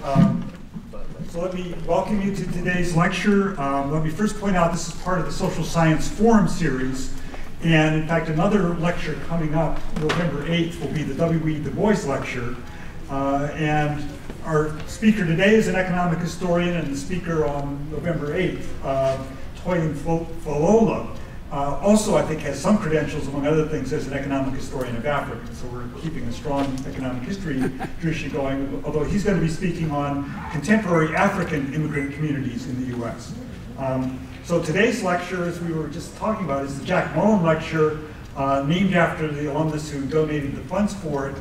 So let me welcome you to today's lecture. Let me first point out this is part of the Social Science Forum series. And in fact, another lecture coming up November 8th will be the W.E. Du Bois lecture. And our speaker today is an economic historian, and the speaker on November 8th, Toyin Falola, also I think has some credentials, among other things, as an economic historian of Africa. So we're keeping a strong economic history tradition going, although he's going to be speaking on contemporary African immigrant communities in the US. So today's lecture, as we were just talking about, is the Jack Mullen lecture, named after the alumnus who donated the funds for it.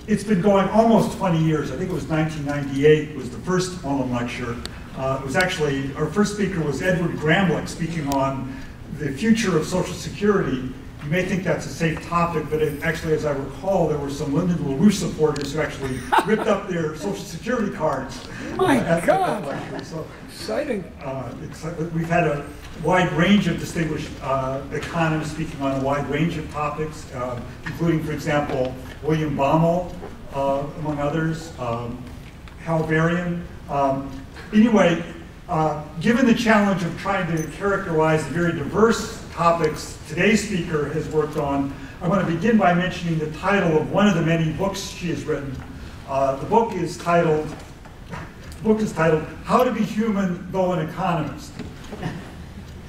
It's been going almost 20 years. I think it was 1998 was the first Mullen lecture. It was actually, our first speaker was Edward Gramlich, speaking on the future of Social Security. You may think that's a safe topic, but actually, as I recall, there were some Lyndon LaRouche supporters who actually ripped up their Social Security cards. My God! So, exciting. We've had a wide range of distinguished economists speaking on a wide range of topics, including, for example, William Baumol, among others, Hal Varian. Anyway, given the challenge of trying to characterize the very diverse topics today's speaker has worked on, I want to begin by mentioning the title of one of the many books she has written. The book is titled How to Be Human Though an Economist.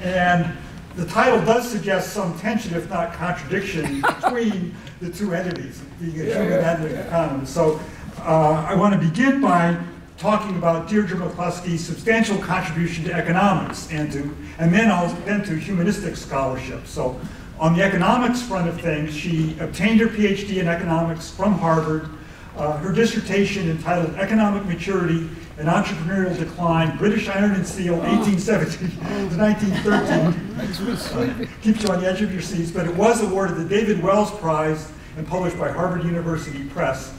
And the title does suggest some tension, if not contradiction, between the two entities, being a human and an economist. So I want to begin by talking about Deidre McCloskey's substantial contribution to economics and then to humanistic scholarship. So on the economics front of things, she obtained her PhD in economics from Harvard. Her dissertation entitled Economic Maturity and Entrepreneurial Decline, British Iron and Steel, 1817 to 1913. Keeps you on the edge of your seats, but it was awarded the David Wells Prize and published by Harvard University Press.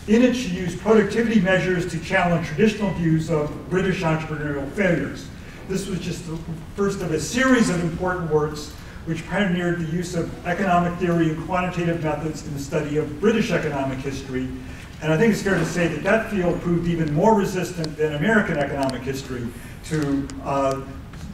In it, she used productivity measures to challenge traditional views of British entrepreneurial failures. This was just the first of a series of important works which pioneered the use of economic theory and quantitative methods in the study of British economic history. And I think it's fair to say that that field proved even more resistant than American economic history to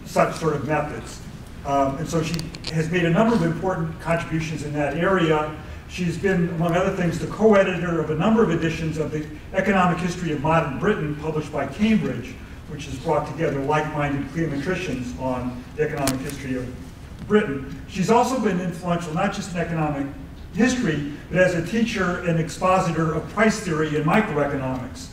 such sort of methods. And so she has made a number of important contributions in that area. She's been, among other things, the co-editor of a number of editions of the Economic History of Modern Britain, published by Cambridge, which has brought together like-minded theometricians on the economic history of Britain. She's also been influential, not just in economic history, but as a teacher and expositor of price theory and microeconomics.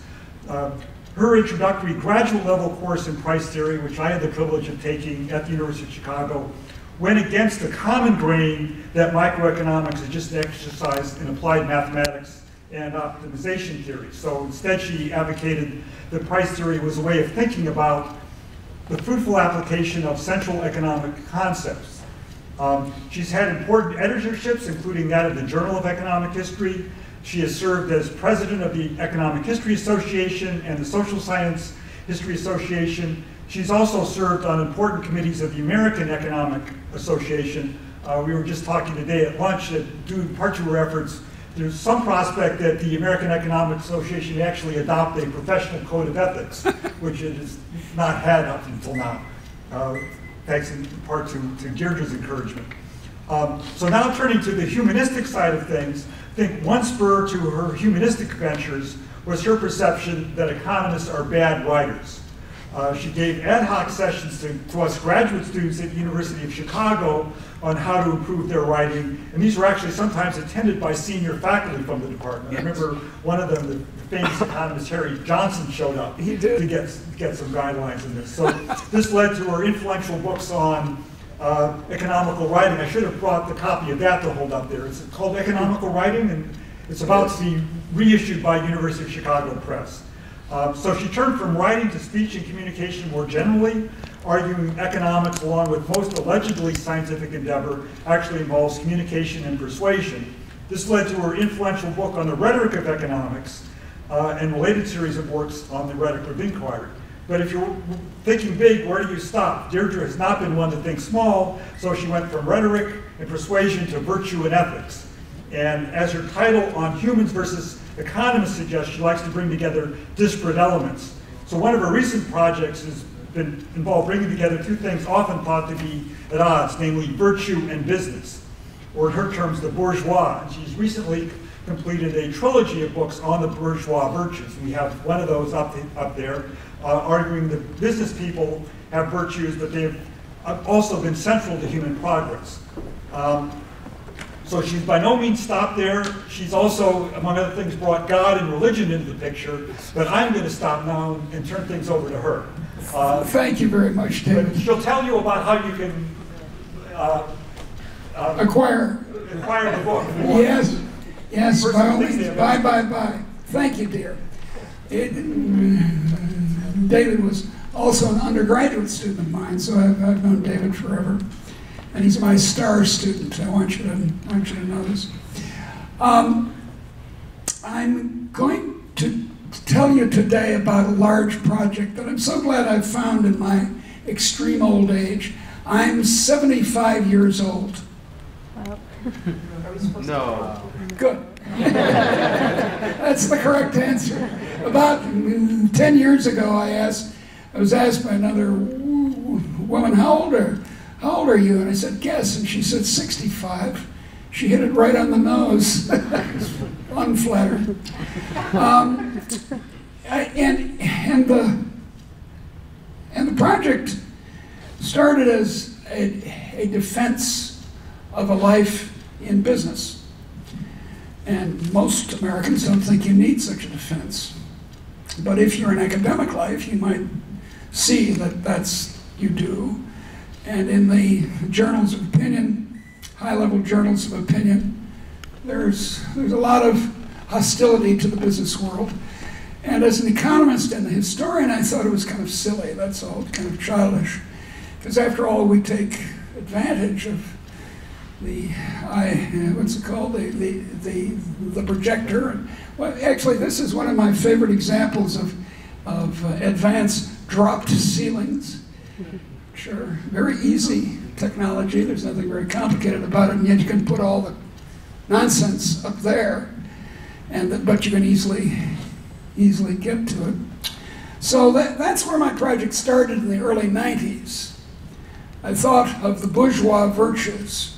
Her introductory graduate level course in price theory, which I had the privilege of taking at the University of Chicago, went against the common grain that microeconomics is just an exercise in applied mathematics and optimization theory. So instead she advocated that price theory was a way of thinking about the fruitful application of central economic concepts. She's had important editorships, including that of the Journal of Economic History. She has served as president of the Economic History Association and the Social Science History Association. She's also served on important committees of the American Economic Association. We were just talking today at lunch that due in part to her efforts, there's some prospect that the American Economic Association may actually adopt a professional code of ethics, which it has not had up until now, thanks in part to Deidre's encouragement. So now turning to the humanistic side of things, I think one spur to her humanistic ventures was her perception that economists are bad writers. She gave ad hoc sessions to us graduate students at the University of Chicago on how to improve their writing, and these were actually sometimes attended by senior faculty from the department. Yes. I remember one of them, the famous economist Harry Johnson, showed up to get some guidelines in this. So this led to her influential books on economical writing. I should have brought the copy of that to hold up there. It's called Economical Writing, and it's about to be reissued by University of Chicago Press. So she turned from writing to speech and communication more generally, arguing economics, along with most allegedly scientific endeavor, actually involves communication and persuasion. This led to her influential book on the rhetoric of economics and related series of works on the rhetoric of inquiry. But if you're thinking big, where do you stop? Deidre has not been one to think small, so she went from rhetoric and persuasion to virtue and ethics. And as her title on humans versus economists suggest she likes to bring together disparate elements. So one of her recent projects has been involved bringing together two things often thought to be at odds, namely virtue and business, or in her terms, the bourgeois. And she's recently completed a trilogy of books on the bourgeois virtues. We have one of those up there, arguing that business people have virtues, but they've also been central to human progress. So she's by no means stopped there. She's also, among other things, brought God and religion into the picture, but I'm going to stop now and turn things over to her. Thank you very much, David. She'll tell you about how you can Acquire the book. Yes, yes, First by all things means. they Bye, have. bye, bye. Thank you, dear. David was also an undergraduate student of mine, so I've known David forever. And he's my star student, I want you to know this. I'm going to tell you today about a large project that I'm so glad I've found in my extreme old age. I'm 75 years old. No. Good. That's the correct answer. About 10 years ago, I was asked by another woman, how old are you? And I said, guess. And she said, 65. She hit it right on the nose. Unflattered. And the project started as a defense of a life in business. And most Americans don't think you need such a defense. But if you're in academic life, you might see that you do. And in the journals of opinion, high-level journals of opinion, there's a lot of hostility to the business world. And as an economist and a historian, I thought it was kind of silly, that's all, kind of childish. Because after all, we take advantage of the projector. Well, actually, this is one of my favorite examples of advanced dropped ceilings. Sure, very easy technology. There's nothing very complicated about it, and yet you can put all the nonsense up there, but you can easily get to it. So that's where my project started in the early 90s. I thought of the bourgeois virtues,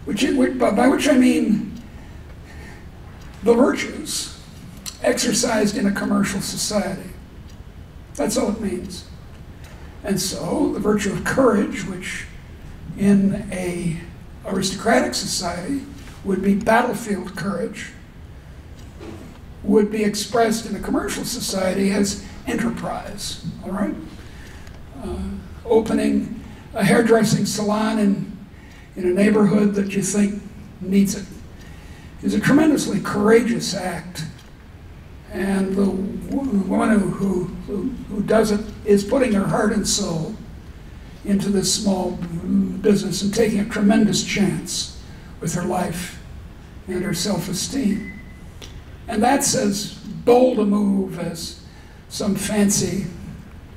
by which I mean the virtues exercised in a commercial society. That's all it means. And so the virtue of courage, which in an aristocratic society would be battlefield courage, would be expressed in a commercial society as enterprise, all right? Opening a hairdressing salon in a neighborhood that you think needs it is a tremendously courageous act. And the woman who does it is putting her heart and soul into this small business and taking a tremendous chance with her life and her self-esteem. And that's as bold a move as some fancy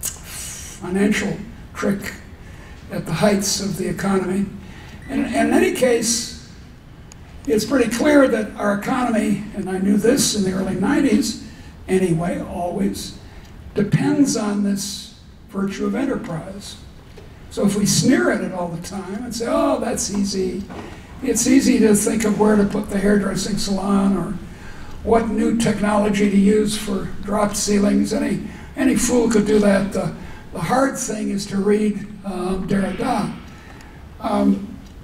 financial trick at the heights of the economy. And in any case, it's pretty clear that our economy, and I knew this in the early 90s anyway, always, depends on this virtue of enterprise. So if we sneer at it all the time and say, oh, that's easy, it's easy to think of where to put the hairdressing salon or what new technology to use for dropped ceilings. Any fool could do that. The hard thing is to read Derrida.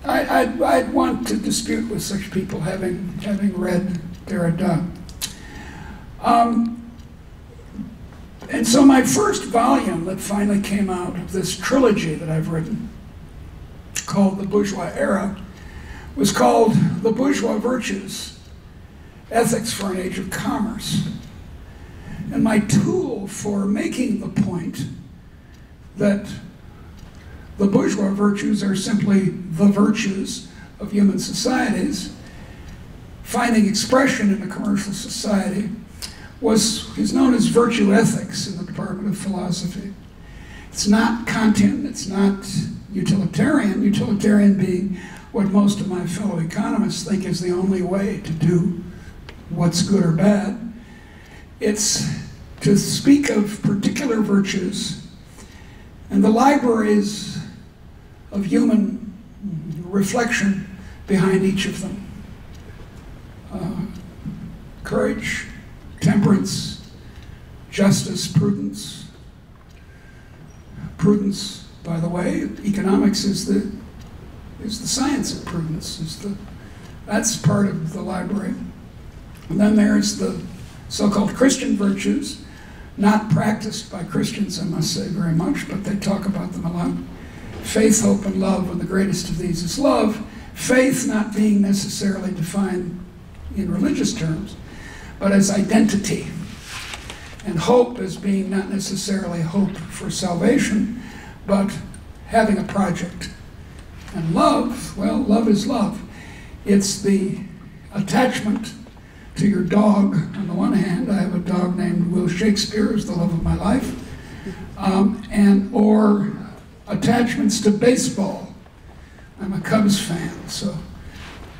I'd want to dispute with such people having read Derrida. And so my first volume that finally came out of this trilogy that I've written, called The Bourgeois Era, was called The Bourgeois Virtues, Ethics for an Age of Commerce. And my tool for making the point that the bourgeois virtues are simply the virtues of human societies, finding expression in a commercial society, is known as virtue ethics in the Department of Philosophy. It's not Kantian, it's not utilitarian, utilitarian being what most of my fellow economists think is the only way to do what's good or bad. It's to speak of particular virtues and the libraries of human reflection behind each of them. Courage, temperance, justice, prudence. Prudence, by the way, economics is the science of prudence. That's part of the library. And then there's the so-called Christian virtues, not practiced by Christians, I must say, very much, but they talk about them a lot. Faith, hope, and love, and the greatest of these is love. Faith not being necessarily defined in religious terms, but as identity. And hope as being not necessarily hope for salvation, but having a project. And love, well, love is love. It's the attachment to your dog. On the one hand, I have a dog named Will Shakespeare, who's the love of my life, or attachments to baseball. I'm a Cubs fan, so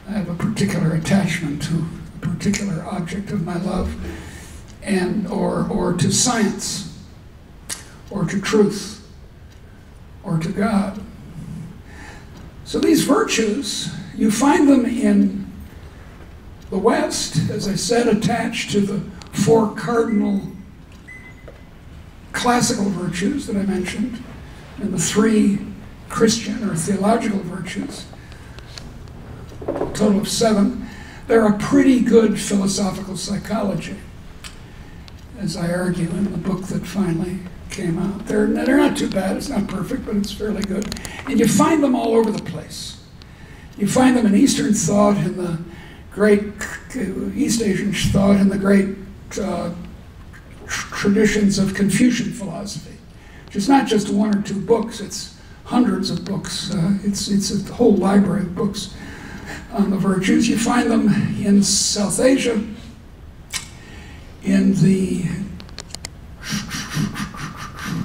I have a particular attachment to a particular object of my love, and or to science, or to truth, or to God. So these virtues, you find them in the West, as I said, attached to the four cardinal classical virtues that I mentioned, and the three Christian or theological virtues, a total of 7. They're a pretty good philosophical psychology, as I argue in the book that finally came out. They're not too bad. It's not perfect, but it's fairly good. And you find them all over the place. You find them in Eastern thought, in the great East Asian thought, in the great traditions of Confucian philosophy. It's not just 1 or 2 books. It's hundreds of books. It's a whole library of books on the virtues. You find them in South Asia, in the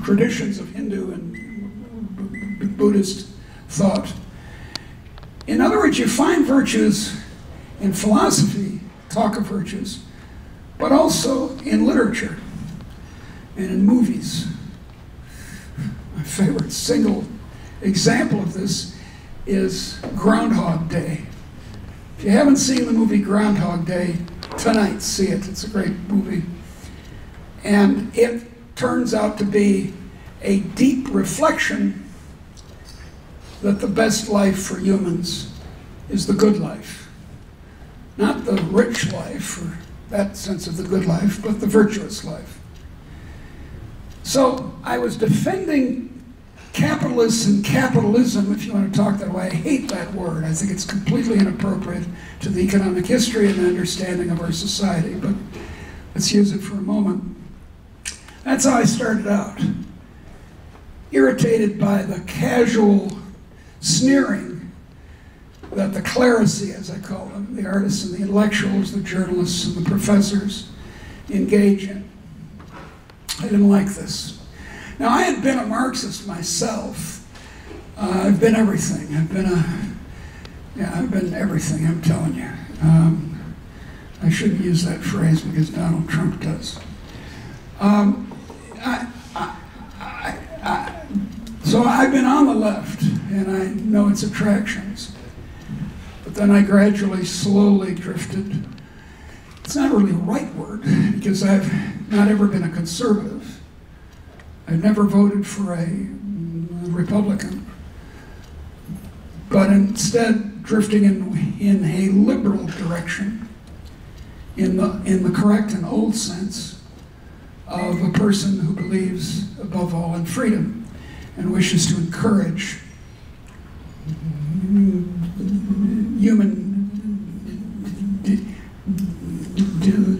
traditions of Hindu and Buddhist thought. In other words, you find virtues in philosophy, talk of virtues, but also in literature and in movies. My favorite single example of this is Groundhog Day. If you haven't seen the movie Groundhog Day, tonight see it. It's a great movie. And it turns out to be a deep reflection that the best life for humans is the good life. Not the rich life, or that sense of the good life, but the virtuous life. So I was defending capitalists and capitalism, if you want to talk that way. I hate that word. I think it's completely inappropriate to the economic history and understanding of our society, but let's use it for a moment. That's how I started out. Irritated by the casual sneering that the clerisy, as I call them, the artists and the intellectuals, the journalists and the professors, engage in. I didn't like this. Now, I had been a Marxist myself. I've been everything. I've been everything, I'm telling you. I shouldn't use that phrase because Donald Trump does. So I've been on the left, and I know its attractions. But then I gradually, slowly drifted. It's not really a right word, because I've not ever been a conservative. I've never voted for a Republican. But instead, drifting in a liberal direction, in the correct and old sense of a person who believes, above all, in freedom and wishes to encourage human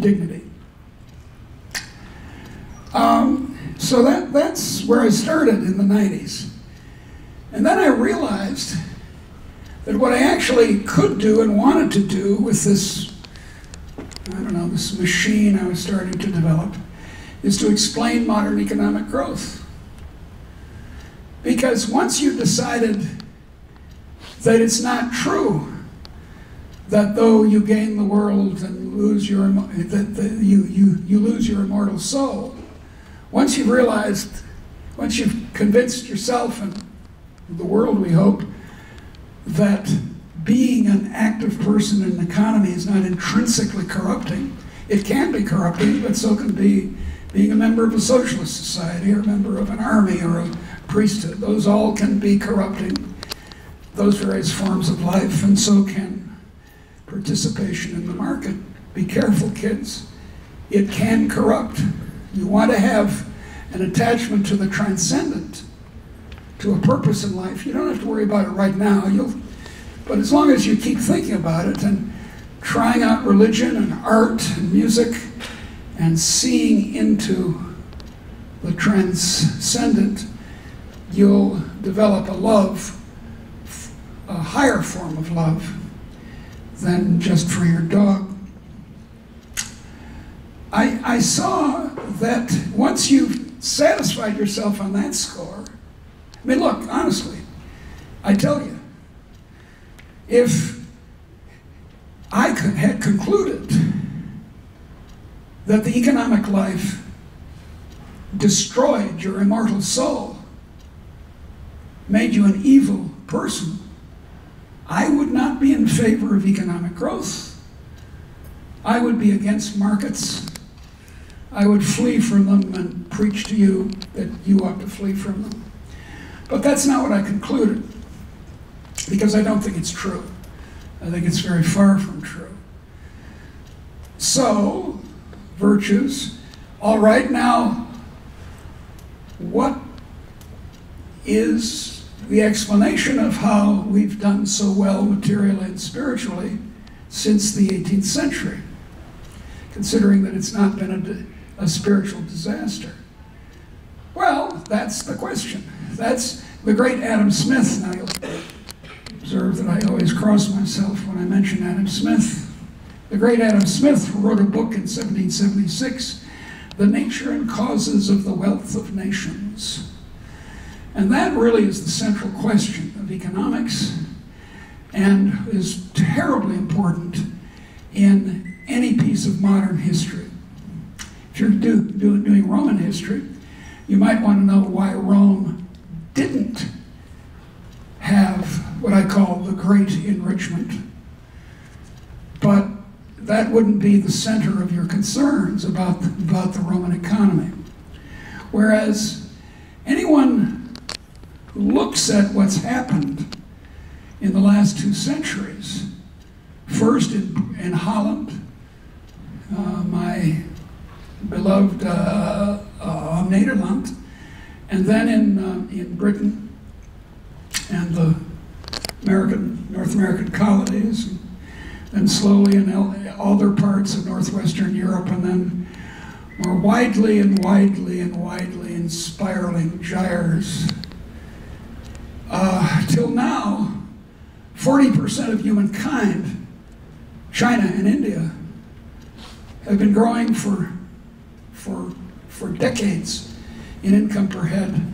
dignity. So that's where I started in the 90s. And then I realized that what I actually could do and wanted to do with this, this machine I was starting to develop, is to explain modern economic growth. Because once you decided that it's not true that though you gain the world and lose your, you lose your immortal soul, once you've realized, once you've convinced yourself and the world, we hope, that being an active person in an economy is not intrinsically corrupting. It can be corrupting, but so can be being a member of a socialist society or a member of an army or a priesthood. Those all can be corrupting, those various forms of life, and so can participation in the market. Be careful, kids. It can corrupt. You want to have an attachment to the transcendent, to a purpose in life. You don't have to worry about it right now. But as long as you keep thinking about it and trying out religion and art and music and seeing into the transcendent, you'll develop a love, a higher form of love than just for your dog. I saw that once you've satisfied yourself on that score, I mean, look, honestly, I tell you, if I had concluded that the economic life destroyed your immortal soul, made you an evil person, I would not be in favor of economic growth. I would be against markets. I would flee from them and preach to you that you ought to flee from them. But that's not what I concluded, because I don't think it's true. I think it's very far from true. So, virtues. All right, now, what is the explanation of how we've done so well materially and spiritually since the 18th century, considering that it's not been a spiritual disaster? Well, that's the question. That's the great Adam Smith. Now you'll observe that I always cross myself when I mention Adam Smith. The great Adam Smith wrote a book in 1776, The Nature and Causes of the Wealth of Nations. And that really is the central question of economics and is terribly important in any piece of modern history. If you're doing Roman history, you might want to know why Rome didn't have what I call the Great Enrichment. But that wouldn't be the center of your concerns about the Roman economy. Whereas anyone who looks at what's happened in the last 2 centuries, first in Holland, my beloved Nederland, and then in Britain and the North American colonies, and slowly in other parts of northwestern Europe, and then more widely and widely and widely in spiraling gyres. Till now, 40% of humankind, China and India, have been growing for decades in income per head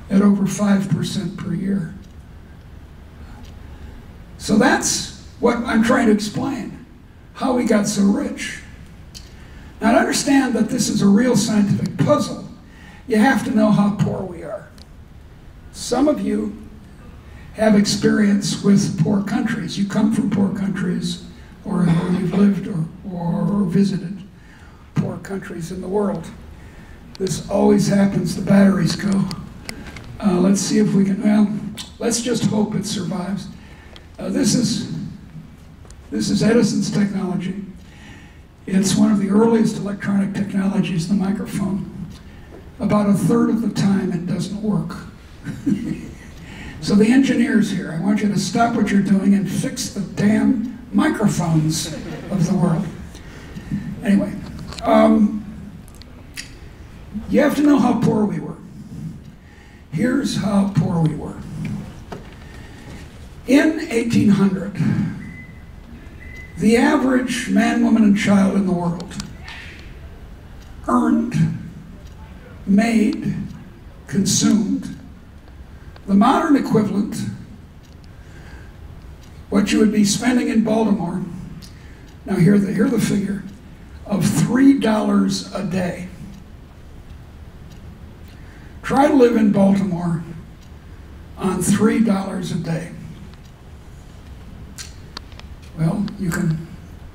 at over 5% per year. So that's what I'm trying to explain, how we got so rich. Now, to understand that this is a real scientific puzzle, you have to know how poor we are. Some of you have experience with poor countries. You come from poor countries, or you've lived or visited poor countries in the world. This always happens. The batteries go. Let's see if we can, well, let's just hope it survives. This is Edison's technology. It's one of the earliest electronic technologies, the microphone. About a third of the time it doesn't work. So the engineers here, I want you to stop what you're doing and fix the damn microphones of the world. Anyway, you have to know how poor we were. Here's how poor we were. In 1800, the average man, woman, and child in the world earned, made, consumed the modern equivalent what you would be spending in Baltimore, now hear the figure, of $3 a day. Try to live in Baltimore on $3 a day. Well, you can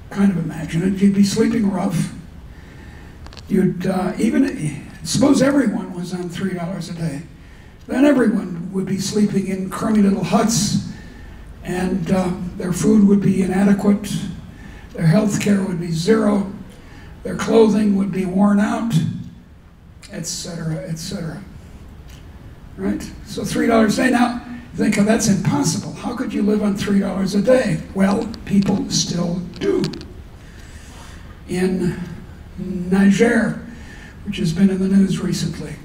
kind of imagine it. You'd be sleeping rough. You'd suppose everyone was on $3 a day. Then everyone would be sleeping in crummy little huts, and their food would be inadequate, their health care would be zero, their clothing would be worn out, etc., etc. Right? So $3 a day. Now, think, oh, that's impossible. How could you live on $3 a day? Well, people still do. In Niger, which has been in the news recently,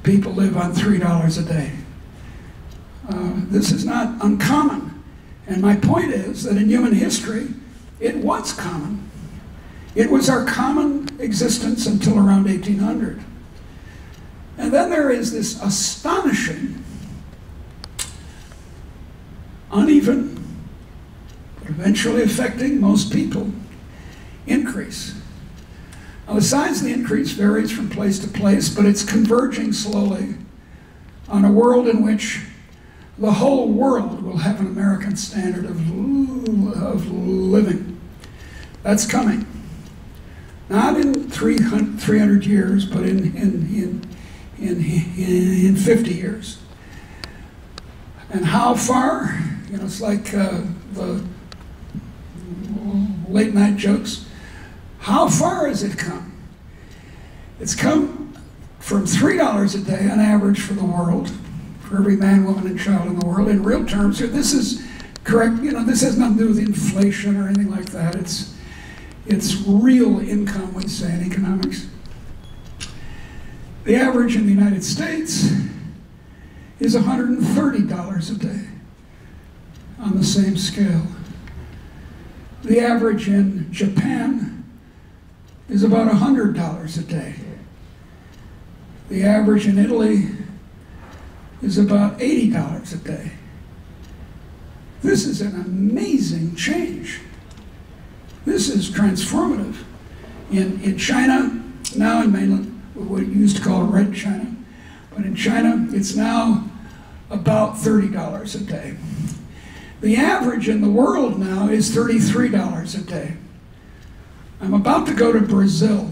people live on $3 a day. This is not uncommon. And my point is that in human history, it was common. It was our common existence until around 1800. And then there is this astonishing, uneven, but eventually affecting most people, increase. Now, the size of the increase varies from place to place, but it's converging slowly on a world in which the whole world will have an American standard of living. That's coming. Not in 300 years, but in 50 years. And how far? You know, it's like the late night jokes. How far has it come? It's come from $3 a day on average for the world, for every man, woman, and child in the world. In real terms, here, this is correct. You know, this has nothing to do with inflation or anything like that. It's real income, we say in economics. The average in the United States is $130 a day on the same scale. The average in Japan is about $100 a day. The average in Italy is about $80 a day. This is an amazing change. This is transformative. In China, now in mainland, what you used to call Red China, but in China, it's now about $30 a day. The average in the world now is $33 a day. I'm about to go to Brazil.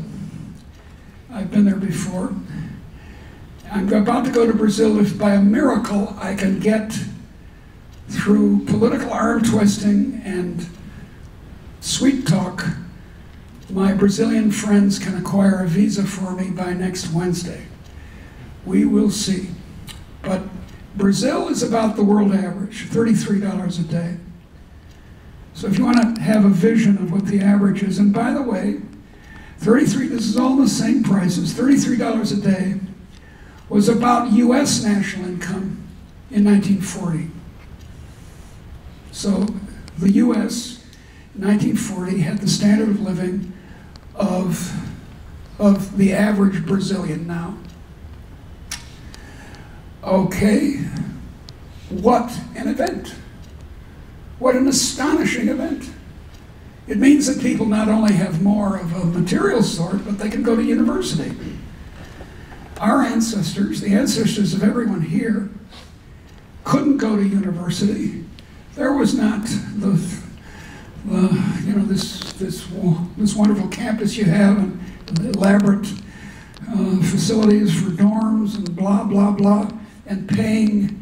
I've been there before. I'm about to go to Brazil if by a miracle I can get through political arm twisting and sweet talk, my Brazilian friends can acquire a visa for me by next Wednesday. We will see. But Brazil is about the world average, $33 a day. So if you want to have a vision of what the average is, and by the way, this is all the same prices, $33 a day was about US national income in 1940. So the US in 1940 had the standard of living of the average Brazilian now. Okay, what an event. What an astonishing event. It means that people not only have more of a material sort, but they can go to university. Our ancestors, the ancestors of everyone here, couldn't go to university. There was not this wonderful campus you have and the elaborate facilities for dorms and blah, blah, blah, and paying,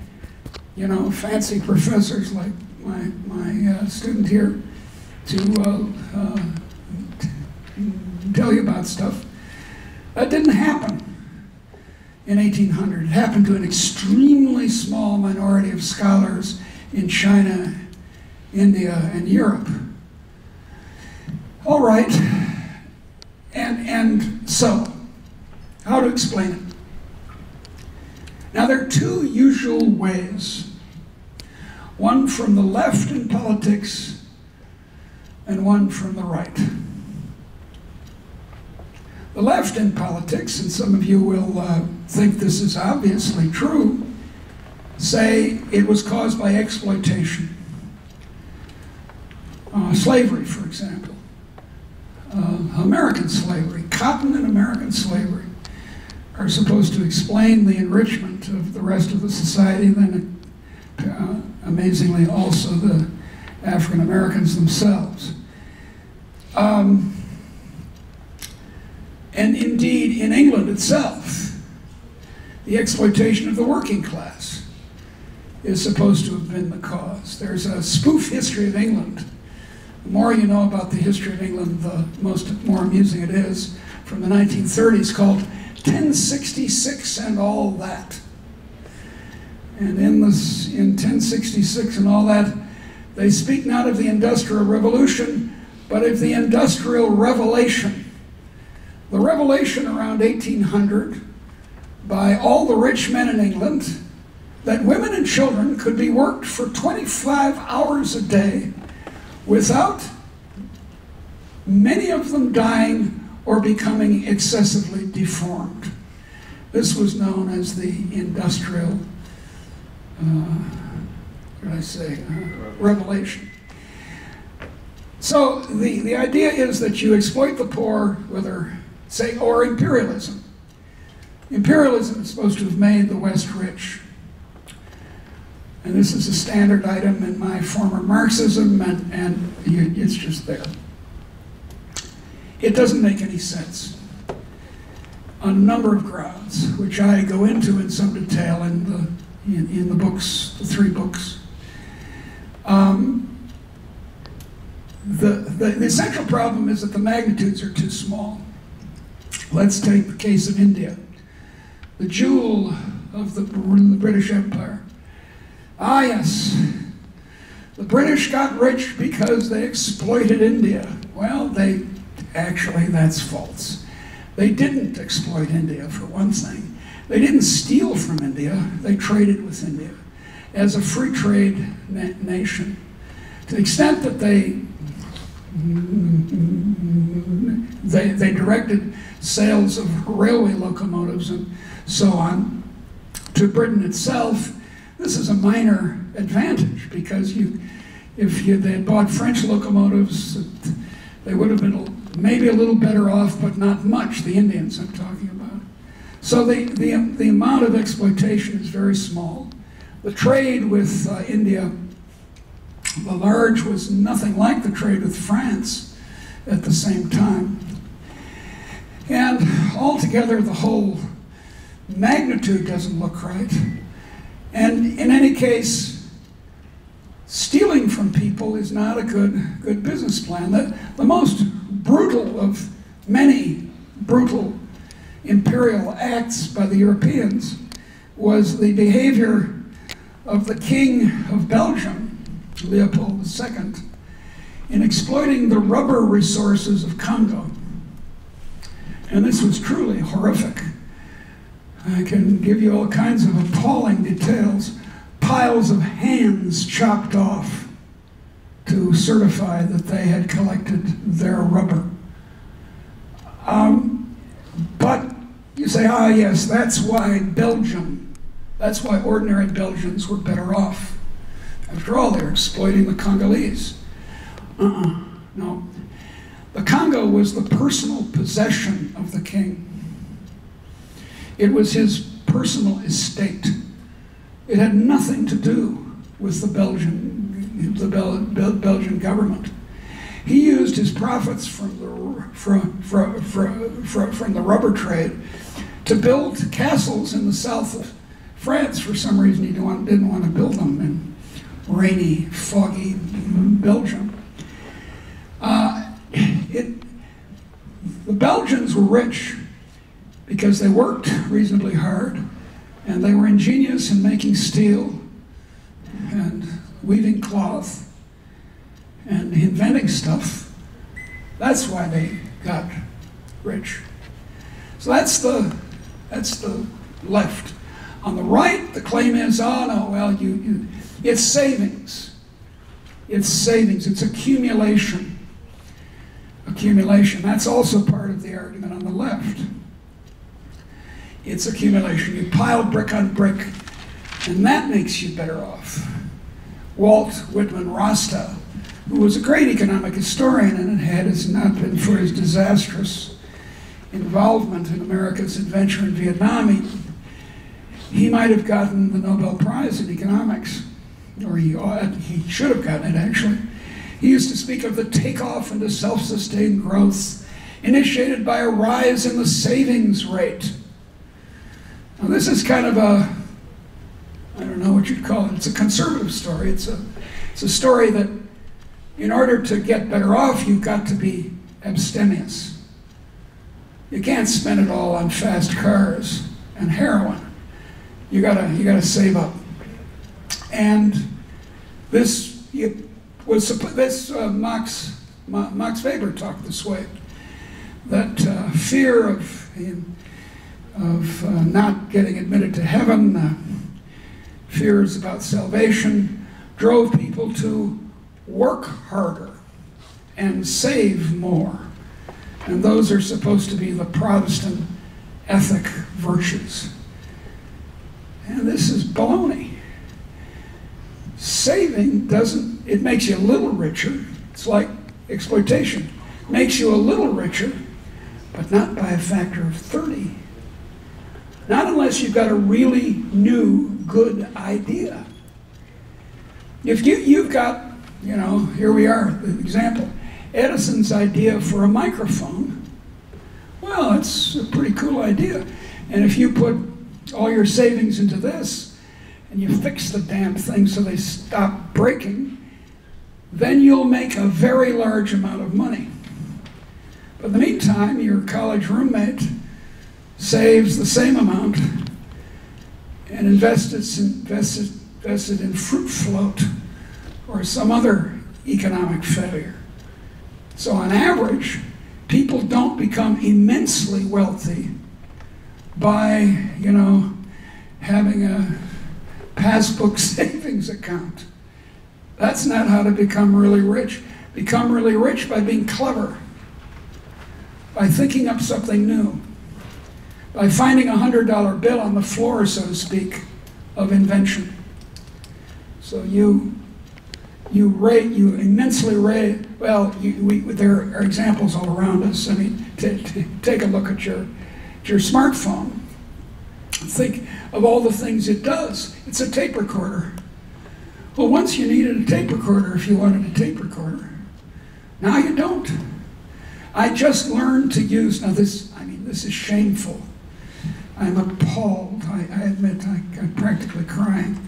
fancy professors like my student here to tell you about stuff. That didn't happen in 1800. It happened to an extremely small minority of scholars in China, India, and Europe. All right, and so, how to explain it? Now, there are two usual ways. One from the left in politics and one from the right. The left in politics, and some of you will think this is obviously true, say it was caused by exploitation. Slavery, for example. American slavery, cotton and American slavery are supposed to explain the enrichment of the rest of the society, then amazingly also the African Americans themselves. And indeed, in England itself, the exploitation of the working class is supposed to have been the cause. There's a spoof history of England. The more you know about the history of England, the more amusing it is, from the 1930s, called 1066 and All That. And in 1066 and all that, they speak not of the Industrial Revolution, but of the Industrial Revelation. The revelation around 1800 by all the rich men in England that women and children could be worked for 25 hours a day without many of them dying or becoming excessively deformed. This was known as the Industrial, Revelation. So the idea is that you exploit the poor, whether, say, or imperialism. Imperialism is supposed to have made the West rich. And this is a standard item in my former Marxism, and it's just there. It doesn't make any sense on a number of grounds, which I go into in some detail in the books, the 3 books. The essential problem is that the magnitudes are too small. Let's take the case of India, the jewel of the British Empire. Ah, yes, the British got rich because they exploited India. Well, actually, that's false. They didn't exploit India, for one thing. They didn't steal from India. They traded with India as a free trade nation. To the extent that they directed sales of railway locomotives and so on to Britain itself. This is a minor advantage because if they had bought French locomotives, they would have been maybe a little better off, but not much, the Indians I'm talking about. So the amount of exploitation is very small. The trade with India, the large, was nothing like the trade with France at the same time. And altogether, the whole magnitude doesn't look right. And in any case, stealing from people is not a good business plan. The most brutal of many brutal imperial acts by the Europeans was the behavior of the King of Belgium, Leopold II, in exploiting the rubber resources of Congo. And this was truly horrific. I can give you all kinds of appalling details. Piles of hands chopped off to certify that they had collected their rubber. But you say, ah, yes, that's why ordinary Belgians were better off. After all, they're exploiting the Congolese. No. The Congo was the personal possession of the king. It was his personal estate. It had nothing to do with the Belgian government. He used his profits from the rubber trade to build castles in the south of France. For some reason, he didn't want to build them in rainy, foggy Belgium. The Belgians were rich because they worked reasonably hard, and they were ingenious in making steel and weaving cloth and inventing stuff. That's why they got rich. So that's the left. On the right, the claim is, oh no, well, it's savings. It's savings. It's accumulation. Accumulation. That's also part of the argument on the left. It's accumulation. You pile brick on brick, and that makes you better off. Walt Whitman Rasta, who was a great economic historian, and had it not been for his disastrous involvement in America's adventure in Vietnam, he might have gotten the Nobel Prize in economics, or he should have gotten it, actually. He used to speak of the takeoff into self-sustained growth initiated by a rise in the savings rate. Now, this is kind of a, I don't know what you'd call it. It's a conservative story. It's a story that in order to get better off, you've got to be abstemious. You can't spend it all on fast cars and heroin. You gotta save up. And Max Weber talked this way, that fear of not getting admitted to heaven, fears about salvation, drove people to work harder and save more. And those are supposed to be the Protestant ethic virtues. And this is baloney. Saving doesn't, it makes you a little richer. It's like exploitation. It makes you a little richer, but not by a factor of 30. Not unless you've got a really new, good idea. If you've got, here we are, the example, Edison's idea for a microphone. Well, it's a pretty cool idea. And if you put all your savings into this, and you fix the damn thing so they stop breaking, then you'll make a very large amount of money. But in the meantime, your college roommate saves the same amount and invested in fruit float or some other economic failure. So on average, people don't become immensely wealthy by, having a passbook savings account. That's not how to become really rich. Become really rich by being clever, by thinking up something new, by finding a $100 bill on the floor, so to speak, of invention. So you immensely raise, well, there are examples all around us. I mean, take a look at your smartphone. Think of all the things it does. It's a tape recorder. Well, once you needed a tape recorder if you wanted a tape recorder. Now you don't. I just learned to use, now this is shameful. I'm appalled. I admit I'm practically crying.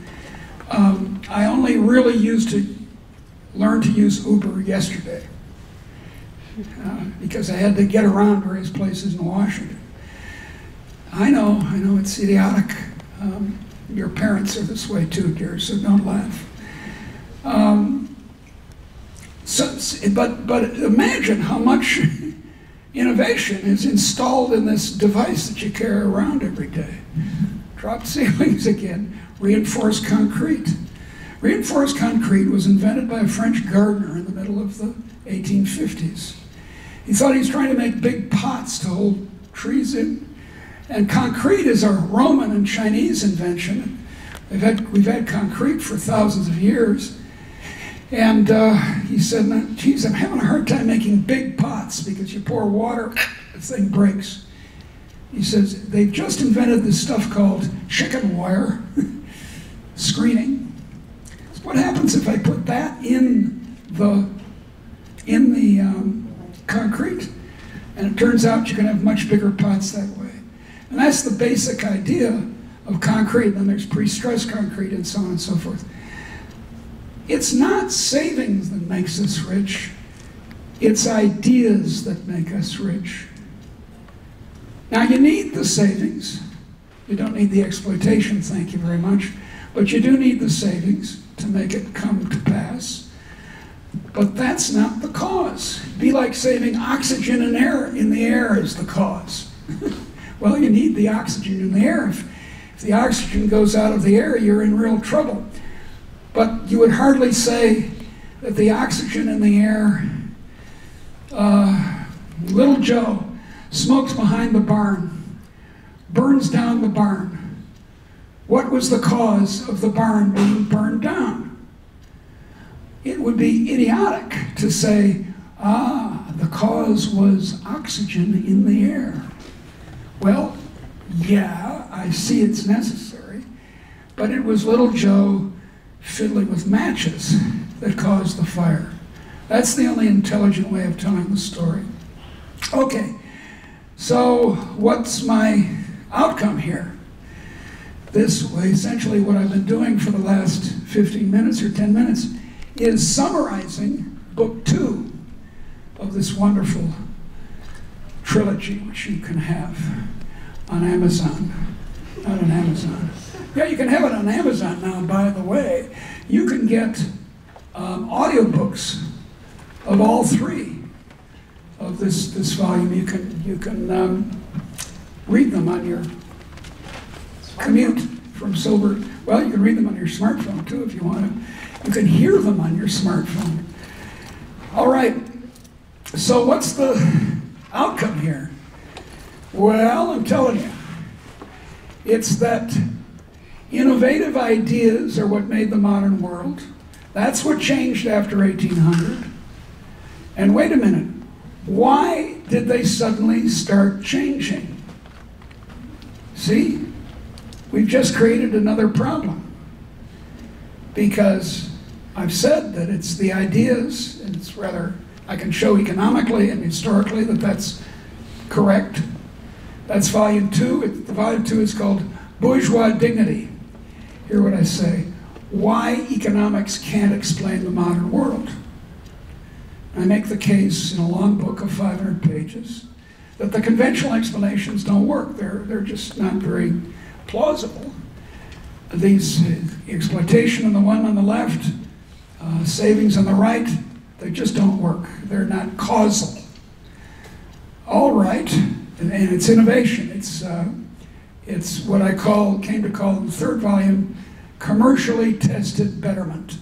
I only really learned to use Uber yesterday because I had to get around various places in Washington. I know it's idiotic. Your parents are this way too, dear, so don't laugh. But imagine how much innovation is installed in this device that you carry around every day. Drop ceilings again, reinforced concrete. Reinforced concrete was invented by a French gardener in the middle of the 1850s. He thought he was trying to make big pots to hold trees in. And concrete is a Roman and Chinese invention. We've had concrete for thousands of years. And he said, geez, I'm having a hard time making big pots because you pour water, the thing breaks. He says, they've just invented this stuff called chicken wire screening. So what happens if I put that in the concrete? And it turns out you can have much bigger pots that way. And that's the basic idea of concrete. Then there's pre-stressed concrete and so on and so forth. It's not savings that makes us rich. It's ideas that make us rich. Now you need the savings. You don't need the exploitation, thank you very much. But you do need the savings to make it come to pass. But that's not the cause. It'd be like saving oxygen and air in the air is the cause. Well, you need the oxygen in the air. If the oxygen goes out of the air, you're in real trouble. But you would hardly say that the oxygen in the air, little Joe smokes behind the barn, burns down the barn. What was the cause of the barn being burned down? It would be idiotic to say, the cause was oxygen in the air. Well, yeah, I see it's necessary, but it was little Joe fiddling with matches that caused the fire. That's the only intelligent way of telling the story. Okay, so what's my outcome here? This way, essentially what I've been doing for the last 15 minutes or 10 minutes is summarizing book 2 of this wonderful trilogy, which you can have on Amazon. Not on Amazon. Yeah, you can have it on Amazon now, by the way. You can get audiobooks of all 3 of this volume. You can read them on your commute from Silver. Well, you can read them on your smartphone too if you want to. You can hear them on your smartphone. All right, so what's the outcome here? Well, I'm telling you, it's that innovative ideas are what made the modern world. That's what changed after 1800. And wait a minute, why did they suddenly start changing? See? We've just created another problem, because I've said that it's the ideas, and it's rather, I can show economically and historically that that's correct. That's volume 2. Volume 2 is called Bourgeois Dignity. Hear what I say. Why economics can't explain the modern world. I make the case in a long book of 500 pages that the conventional explanations don't work. They're just not very plausible. These exploitation on the one on the left, savings on the right, they just don't work. They're not causal. All right, and it's innovation. It's what I came to call in the 3rd volume, commercially tested betterment.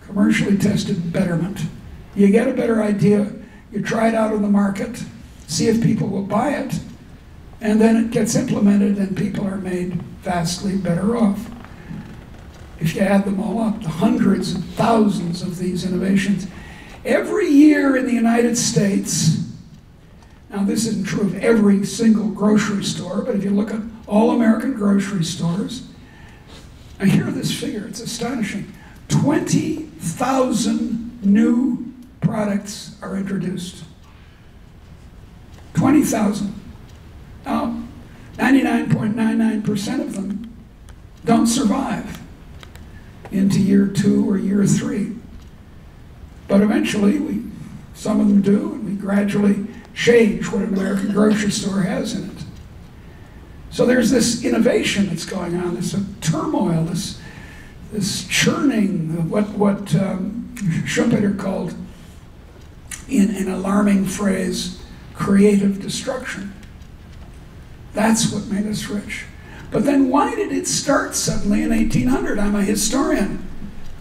Commercially tested betterment. You get a better idea, you try it out on the market, see if people will buy it, and then it gets implemented and people are made vastly better off. If you add them all up, the hundreds and thousands of these innovations. Every year in the United States, now this isn't true of every single grocery store, but if you look at all American grocery stores, and hear this figure, it's astonishing. 20,000 new products are introduced. 20,000. Now, 99.99% of them don't survive into year 2 or year 3. But eventually, some of them do, and we gradually change what an American grocery store has in it. So there's this innovation that's going on, this turmoil, this churning, what Schumpeter called, in an alarming phrase, creative destruction. That's what made us rich. But then why did it start suddenly in 1800? I'm a historian.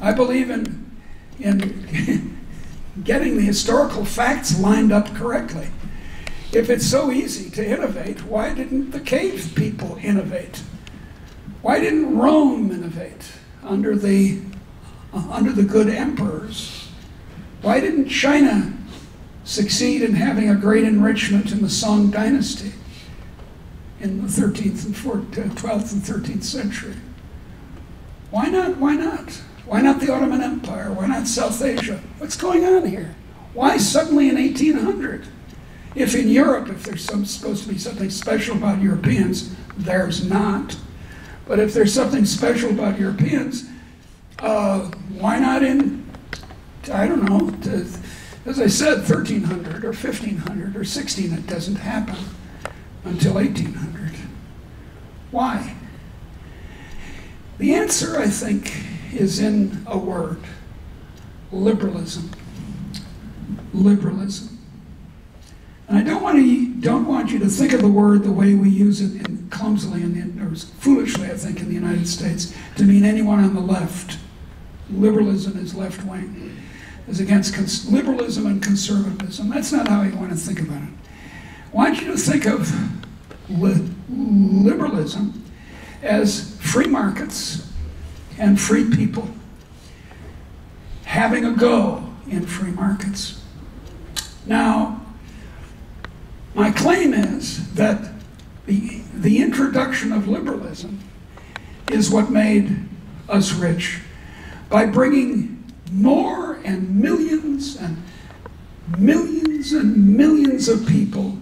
I believe in getting the historical facts lined up correctly. If it's so easy to innovate, why didn't the cave people innovate? Why didn't Rome innovate under the good emperors? Why didn't China succeed in having a great enrichment in the Song dynasty in the 13th and 12th and 13th century? Why not? Why not? Why not the Ottoman Empire? Why not South Asia? What's going on here? Why suddenly in 1800? If in Europe, if there's supposed to be something special about Europeans, there's not. But if there's something special about Europeans, why not in, I don't know, as I said, 1300 or 1500 or 16? It doesn't happen until 1800. Why? The answer, I think, is in a word: liberalism. Liberalism. And I don't want you to think of the word the way we use it clumsily, or foolishly, I think, in the United States, to mean anyone on the left. Liberalism is left-wing. Is against liberalism and conservatism. That's not how you want to think about it. I want you to think of liberalism as free markets and free people having a go in free markets. Now, my claim is that the introduction of liberalism is what made us rich by bringing more and millions and millions and millions of people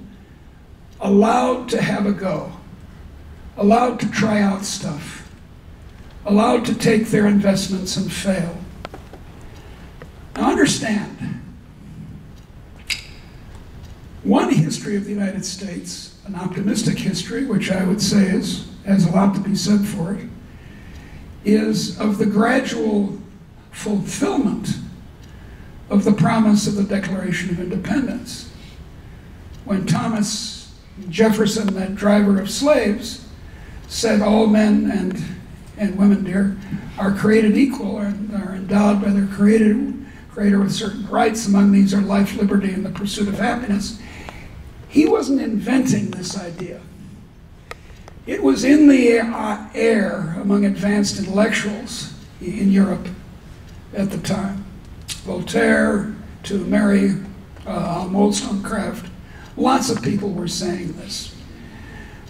allowed to have a go, allowed to try out stuff, allowed to take their investments and fail. Now understand, one history of the United States, an optimistic history, which I would say has a lot to be said for it, is of the gradual fulfillment of the promise of the Declaration of Independence. When Thomas Jefferson, that driver of slaves, said all men and women, dear, are created equal and are endowed by their Creator with certain rights. Among these are life, liberty, and the pursuit of happiness. He wasn't inventing this idea. It was in the air among advanced intellectuals in Europe at the time. Voltaire to Mary Wollstonecraft, lots of people were saying this.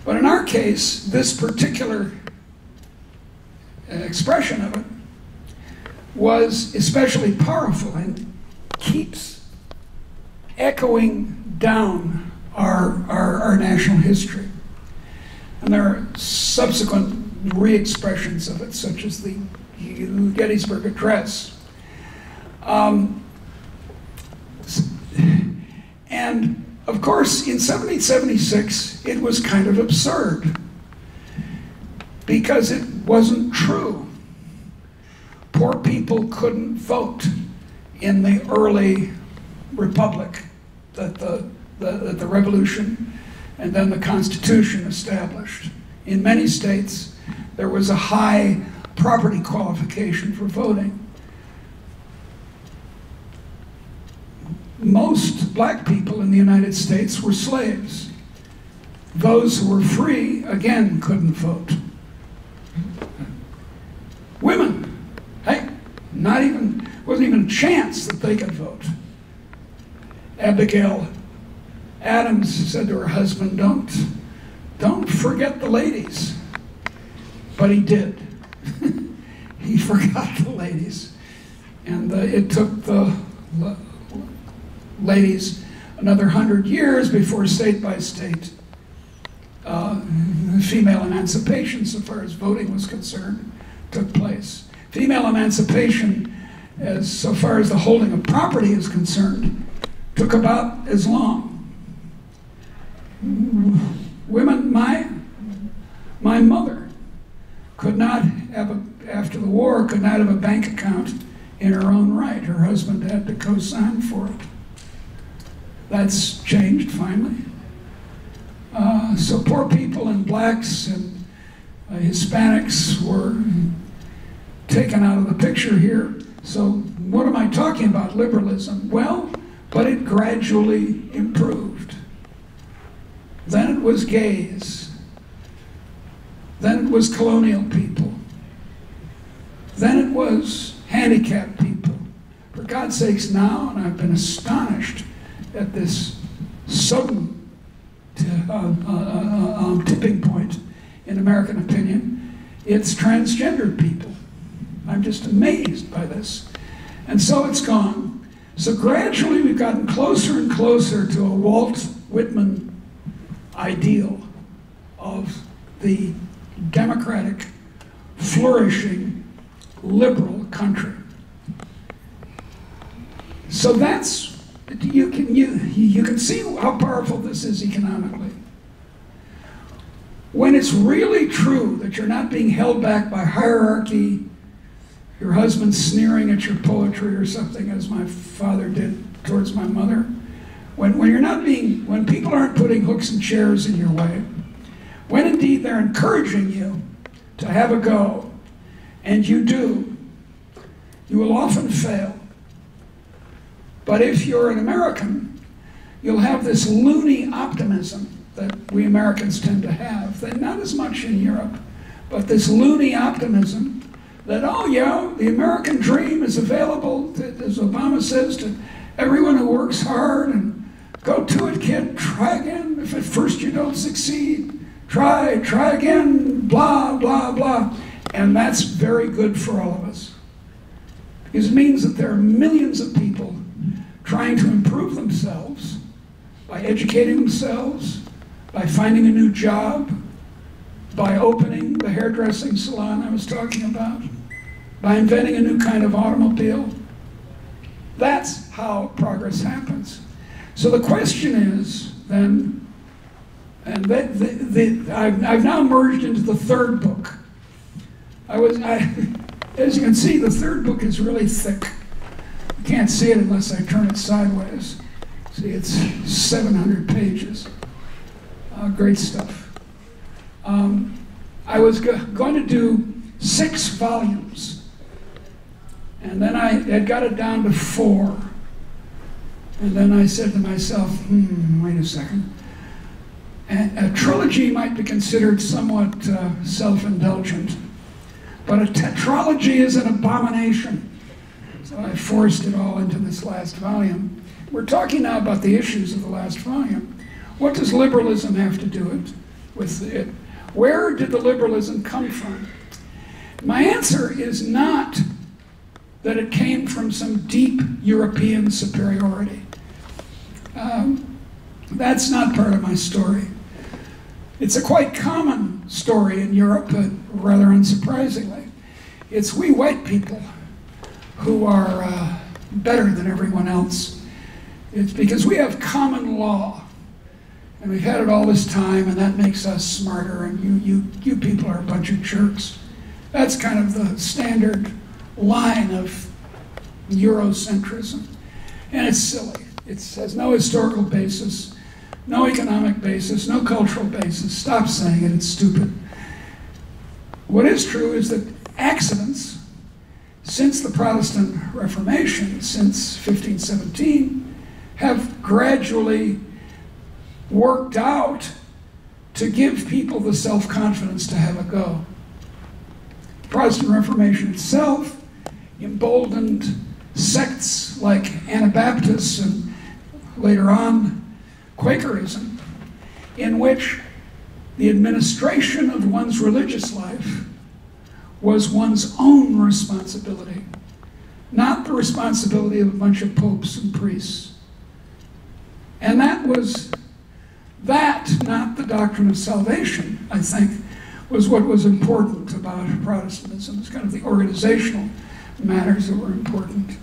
But in our case, this particular expression of it was especially powerful and keeps echoing down our national history. And there are subsequent re-expressions of it, such as the Gettysburg Address. And of course, in 1776, it was kind of absurd because it wasn't true. Poor people couldn't vote in the early republic that the Revolution and then the Constitution established. In many states, there was a high property qualification for voting. Most black people in the United States were slaves. Those who were free, again, couldn't vote. Women, hey, wasn't even a chance that they could vote. Abigail Adams said to her husband, don't forget the ladies. But he did. He forgot the ladies. And it took the ladies another 100 years before state by state female emancipation, so far as voting was concerned, took place. Female emancipation, so far as the holding of property is concerned, took about as long. Women, my mother could not have, after the war, could not have a bank account in her own right. Her husband had to co-sign for it. That's changed finally. So poor people and blacks and Hispanics were taken out of the picture here. So what am I talking about, liberalism? Well, but it gradually improved. Then it was gays. Then it was colonial people. Then it was handicapped people. For God's sakes now, and I've been astonished at this sudden tipping point in American opinion, it's transgendered people. I'm just amazed by this. And so it's gone. So gradually we've gotten closer and closer to a Walt Whitman ideal of the democratic, flourishing, liberal country. So that's, you can see how powerful this is economically. When it's really true that you're not being held back by hierarchy, your husband sneering at your poetry or something, as my father did towards my mother, when people aren't putting hooks and chairs in your way, when indeed they're encouraging you to have a go, and you do, you will often fail. But if you're an American, you'll have this loony optimism that we Americans tend to have, not as much in Europe, but this loony optimism that, oh yeah, the American dream is available, as Obama says, to everyone who works hard, and go to it, kid, try again. If at first you don't succeed, try again, blah, blah, blah. And that's very good for all of us. Because it means that there are millions of people trying to improve themselves by educating themselves, by finding a new job, by opening the hairdressing salon I was talking about, by inventing a new kind of automobile. That's how progress happens. So the question is then, and I've now merged into the third book. As you can see, the third book is really thick. You can't see it unless I turn it sideways. See, it's 700 pages. Great stuff. I was going to do 6 volumes, and then I had got it down to 4. And then I said to myself, wait a second. A trilogy might be considered somewhat self-indulgent, but a tetralogy is an abomination. So I forced it all into this last volume. We're talking now about the issues of the last volume. What does liberalism have to do with it? Where did the liberalism come from? My answer is not that it came from some deep European superiority. That's not part of my story. It's a quite common story in Europe, but rather unsurprisingly. It's we white people who are better than everyone else. It's because we have common law, and we've had it all this time, and that makes us smarter, and you people are a bunch of jerks. That's kind of the standard line of Eurocentrism, and it's silly. It has no historical basis, no economic basis, no cultural basis. Stop saying it, it's stupid. What is true is that accidents, since the Protestant Reformation, since 1517, have gradually worked out to give people the self-confidence to have a go. The Protestant Reformation itself emboldened sects like Anabaptists and later on Quakerism, in which the administration of one's religious life was one's own responsibility, not the responsibility of a bunch of popes and priests. And that was not the doctrine of salvation, I think, was what was important about Protestantism. It's kind of the organizational matters that were important.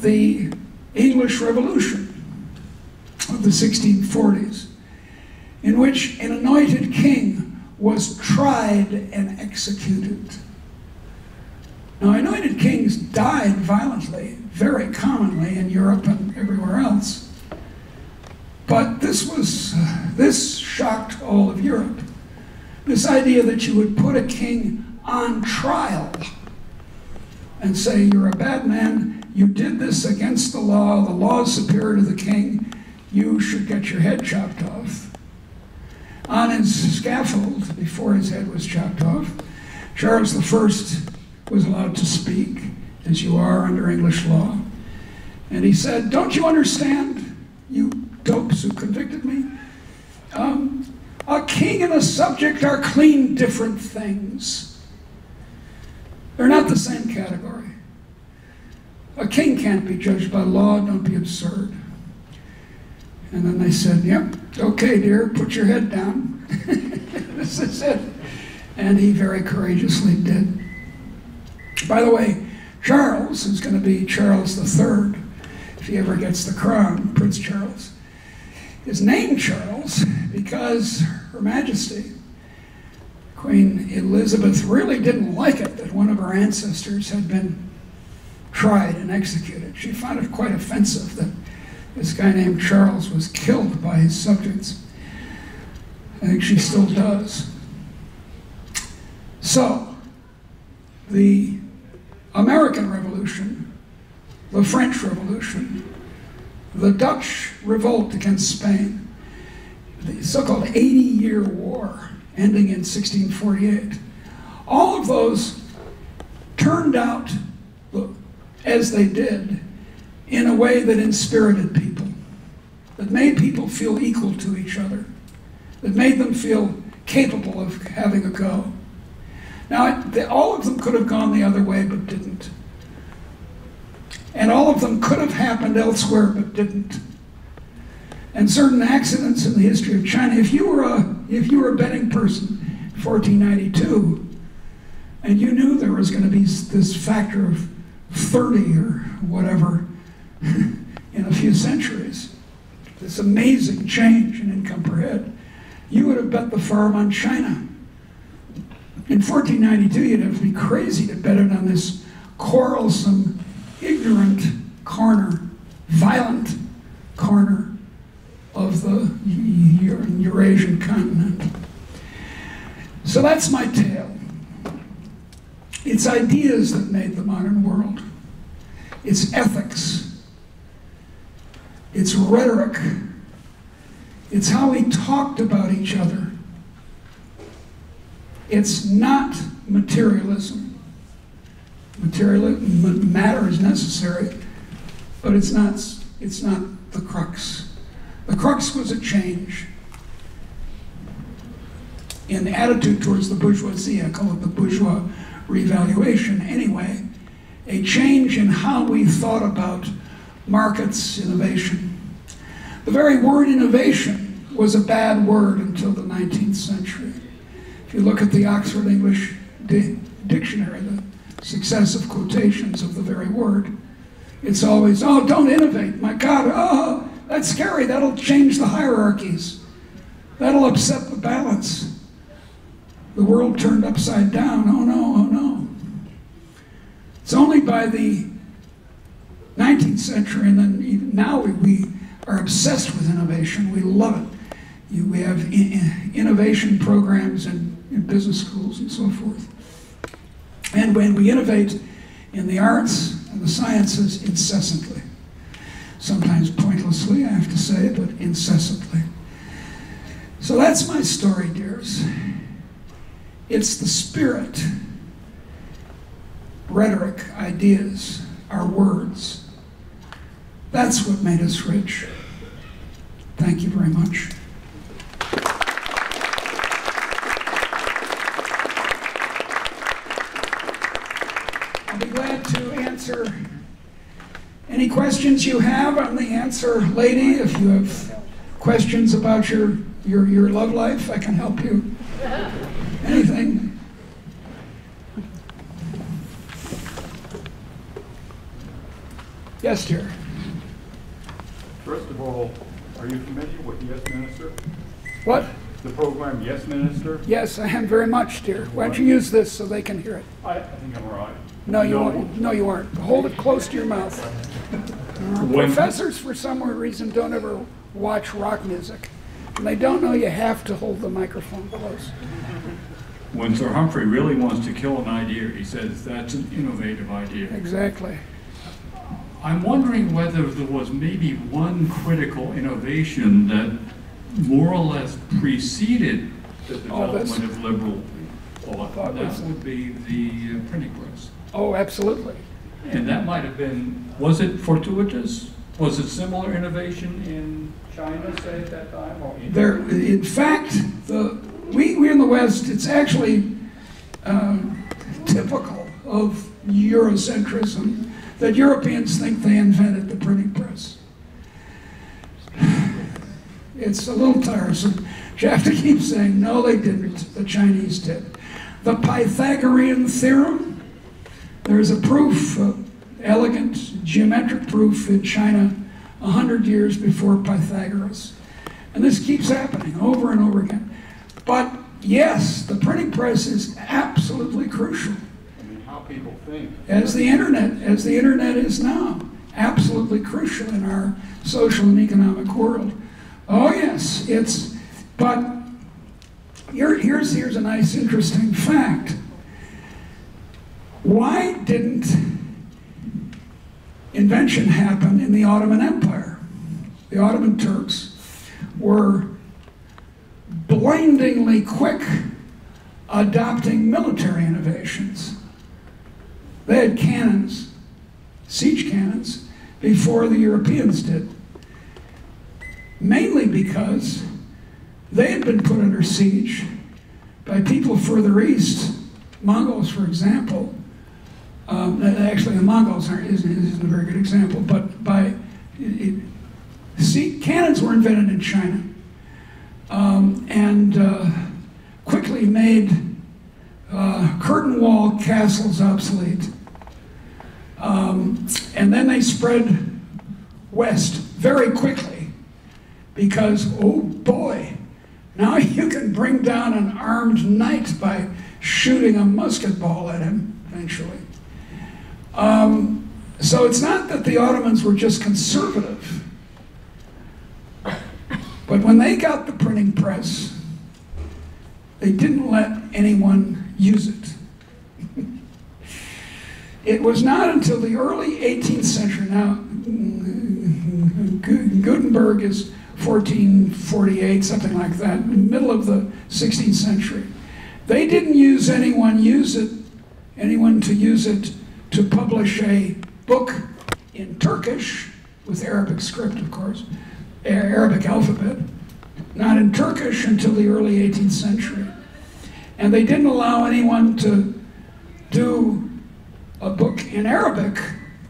The English Revolution of the 1640s, in which an anointed king was tried and executed. Now, anointed kings died violently, very commonly in Europe and everywhere else. But this shocked all of Europe. This idea that you would put a king on trial and say, you're a bad man, you did this against the law is superior to the king, you should get your head chopped off. On his scaffold, before his head was chopped off, Charles I was allowed to speak, as you are under English law. And he said, don't you understand, you dopes who convicted me? A king and a subject are clean different things. They're not the same category. A king can't be judged by law, don't be absurd. And then they said, yep, okay, dear, put your head down. This is it. And he very courageously did. By the way, Charles is going to be Charles III, if he ever gets the crown, Prince Charles, is named Charles because Her Majesty, Queen Elizabeth, really didn't like it that one of her ancestors had been tried and executed. She found it quite offensive that this guy named Charles was killed by his subjects. I think she still does. So, the American Revolution, the French Revolution, the Dutch revolt against Spain, the so-called 80-year war ending in 1648, all of those turned out as they did in a way that inspirited people, that made people feel equal to each other, that made them feel capable of having a go. Now, all of them could have gone the other way, but didn't. And all of them could have happened elsewhere, but didn't. And certain accidents in the history of China, if you were a betting person in 1492, and you knew there was going to be this factor of 30 or whatever in a few centuries, this amazing change in income per head, you would have bet the farm on China. In 1492, you'd have to be crazy to bet it on this quarrelsome, ignorant corner, violent corner of the Eurasian continent. So that's my tale. It's ideas that made the modern world. It's ethics. It's rhetoric. It's how we talked about each other. It's not materialism. Matter is necessary, but it's not the crux. The crux was a change in the attitude towards the bourgeoisie. I call it the bourgeois revaluation anyway. A change in how we thought about markets, innovation. The very word innovation was a bad word until the 19th century. If you look at the Oxford English Dictionary, the successive quotations of the very word, it's always, oh, don't innovate, my God, oh, that's scary, that'll change the hierarchies. That'll upset the balance. The world turned upside down, oh no, oh no. It's only by the 19th century, and then even now we are obsessed with innovation, we love it. We have innovation programs in business schools and so forth. And when we innovate in the arts and the sciences incessantly, sometimes pointlessly, I have to say, but incessantly. So that's my story, dears. It's the spirit, rhetoric, ideas, our words. That's what made us rich. Thank you very much. I'll be glad to answer any questions you have. I'm the answer lady. If you have questions about your love life, I can help you. Anything. Yes, dear. First of all, are you familiar with Yes Minister? What? The program Yes Minister? Yes, I am very much, dear. Why don't you use this so they can hear it? I think I'm all right. No, you won't. No, you aren't. Hold it close to your mouth. Professors, for some weird reason, don't ever watch rock music. And they don't know you have to hold the microphone close. When Sir Humphrey really wants to kill an idea, he says that's an innovative idea. Exactly. I'm wondering whether there was maybe one critical innovation that more or less preceded the development of liberal thought. That would be the printing press. Oh, absolutely. And that might have been, was it fortuitous? Was it similar innovation in China, say, at that time? Or in fact, we in the West, it's actually typical of Eurocentrism that Europeans think they invented the printing press. It's a little tiresome. You have to keep saying, no, they didn't. The Chinese did. The Pythagorean theorem, there's a proof, elegant geometric proof in China 100 years before Pythagoras. And this keeps happening over and over again. But yes, the printing press is absolutely crucial. I mean, how people think. As the internet is now, absolutely crucial in our social and economic world. Oh yes, but here's a nice interesting fact. Why didn't invention happen in the Ottoman Empire? The Ottoman Turks were blindingly quick adopting military innovations. They had cannons, siege cannons, before the Europeans did. Mainly because they had been put under siege by people further east, Mongols, for example. Actually, the Mongols isn't a very good example, but cannons were invented in China and quickly made curtain wall castles obsolete. And then they spread west very quickly because, oh boy, now you can bring down an armed knight by shooting a musket ball at him eventually. So it's not that the Ottomans were just conservative, but when they got the printing press, they didn't let anyone use it. It was not until the early 18th century, now Gutenberg is 1448, something like that, middle of the 16th century. They didn't use anyone to use it to publish a book in Turkish, with Arabic script, of course, Arabic alphabet, not in Turkish until the early 18th century. And they didn't allow anyone to do a book in Arabic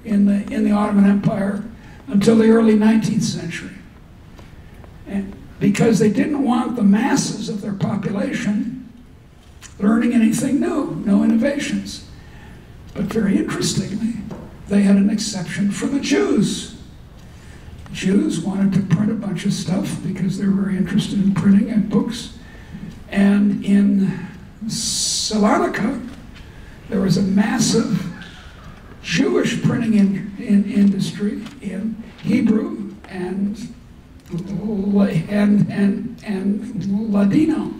in the Ottoman Empire until the early 19th century. And because they didn't want the masses of their population learning anything new, no innovations. But very interestingly, they had an exception for the Jews. Jews wanted to print a bunch of stuff because they were very interested in printing and books. And in Salonika, there was a massive Jewish printing industry in Hebrew and Ladino.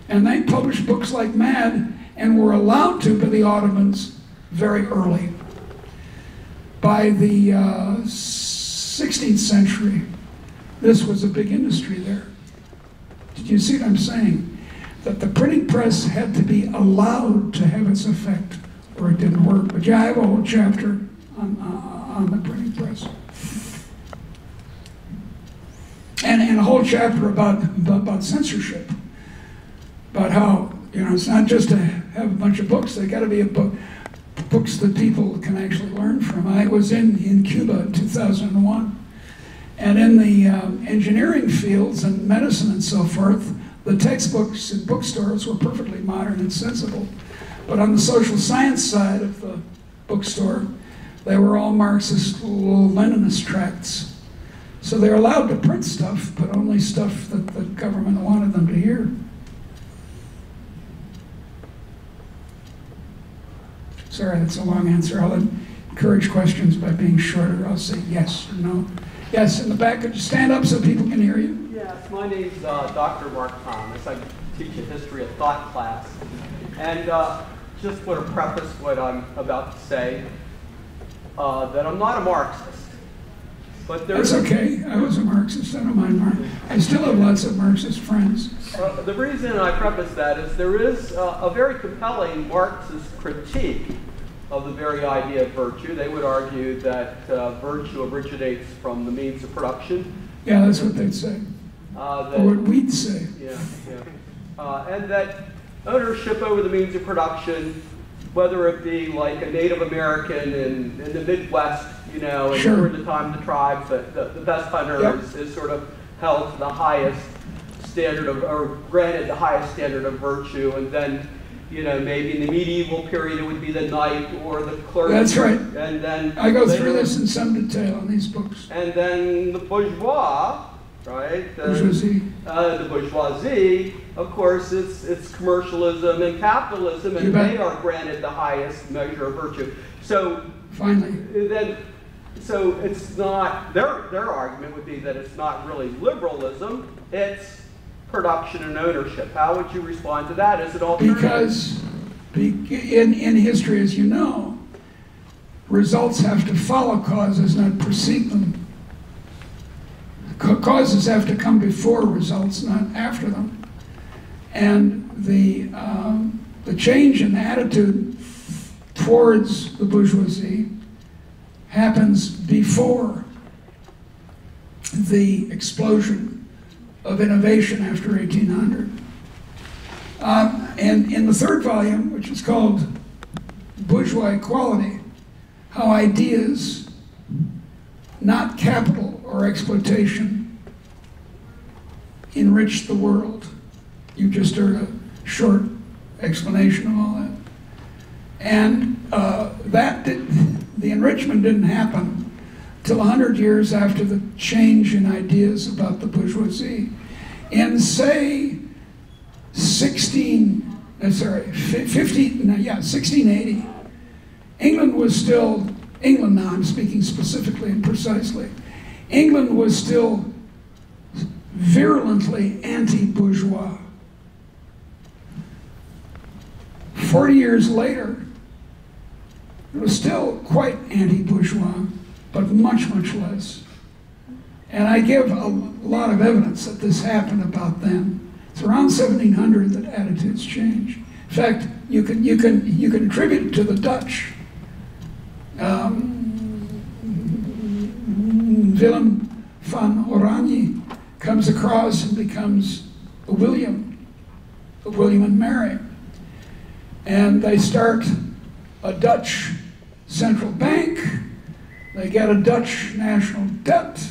And they published books like mad and were allowed to by the Ottomans very early. By the 16th century, this was a big industry there. Did you see what I'm saying? That the printing press had to be allowed to have its effect or it didn't work. But yeah, I have a whole chapter on the printing press. And a whole chapter about censorship. About how, it's not just to have a bunch of books, they got to be books that people can actually learn from. I was in Cuba in 2001, and in the engineering fields and medicine and so forth, the textbooks in bookstores were perfectly modern and sensible. But on the social science side of the bookstore, they were all Marxist-Leninist tracts. So they're allowed to print stuff, but only stuff that the government wanted them to hear. Sorry, that's a long answer. I'll encourage questions by being shorter. I'll say yes or no. Yes, in the back. Could you stand up so people can hear you? Yes, my name's Dr. Mark Thomas. I teach a history of thought class. And just want to preface what I'm about to say, that I'm not a Marxist. But that's okay. I was a Marxist. I don't mind Marx. I still have lots of Marxist friends. The reason I preface that is there is a very compelling Marxist critique of the very idea of virtue. They would argue that virtue originates from the means of production. Yeah, that's what they'd say. Or what we'd say. Yeah, yeah. And that ownership over the means of production, whether it be like a Native American in the Midwest, and sure. during the time of the tribes, the best hunter yep. is sort of held to the highest standard of, or granted the highest standard of virtue, and then, maybe in the medieval period it would be the knight or the clerk. That's right. And then I go through this in some detail in these books. And then the bourgeois, right? Bourgeoisie. The bourgeoisie, of course, it's commercialism and capitalism, and they are granted the highest measure of virtue. So finally, so it's not their argument would be that it's not really liberalism; it's production and ownership. How would you respond to that as an alternative? Because in history, as you know, results have to follow causes, not precede them. Causes have to come before results, not after them. And the change in attitude towards the bourgeoisie happens before the explosion of innovation after 1800. And in the third volume, which is called Bourgeois Equality, How Ideas, Not Capital or Exploitation, Enrich the World. You just heard a short explanation of all that. And the enrichment didn't happen till 100 years after the change in ideas about the bourgeoisie. In, say, 1680, England was still, England now, I'm speaking specifically and precisely, England was still virulently anti-bourgeois. 40 years later, it was still quite anti-bourgeois, but much, much less. And I give a lot of evidence that this happened about then. It's around 1700 that attitudes change. In fact, you can attribute it to the Dutch. Willem van Oranje comes across and becomes a William and Mary. And they start a Dutch central bank. They get a Dutch national debt.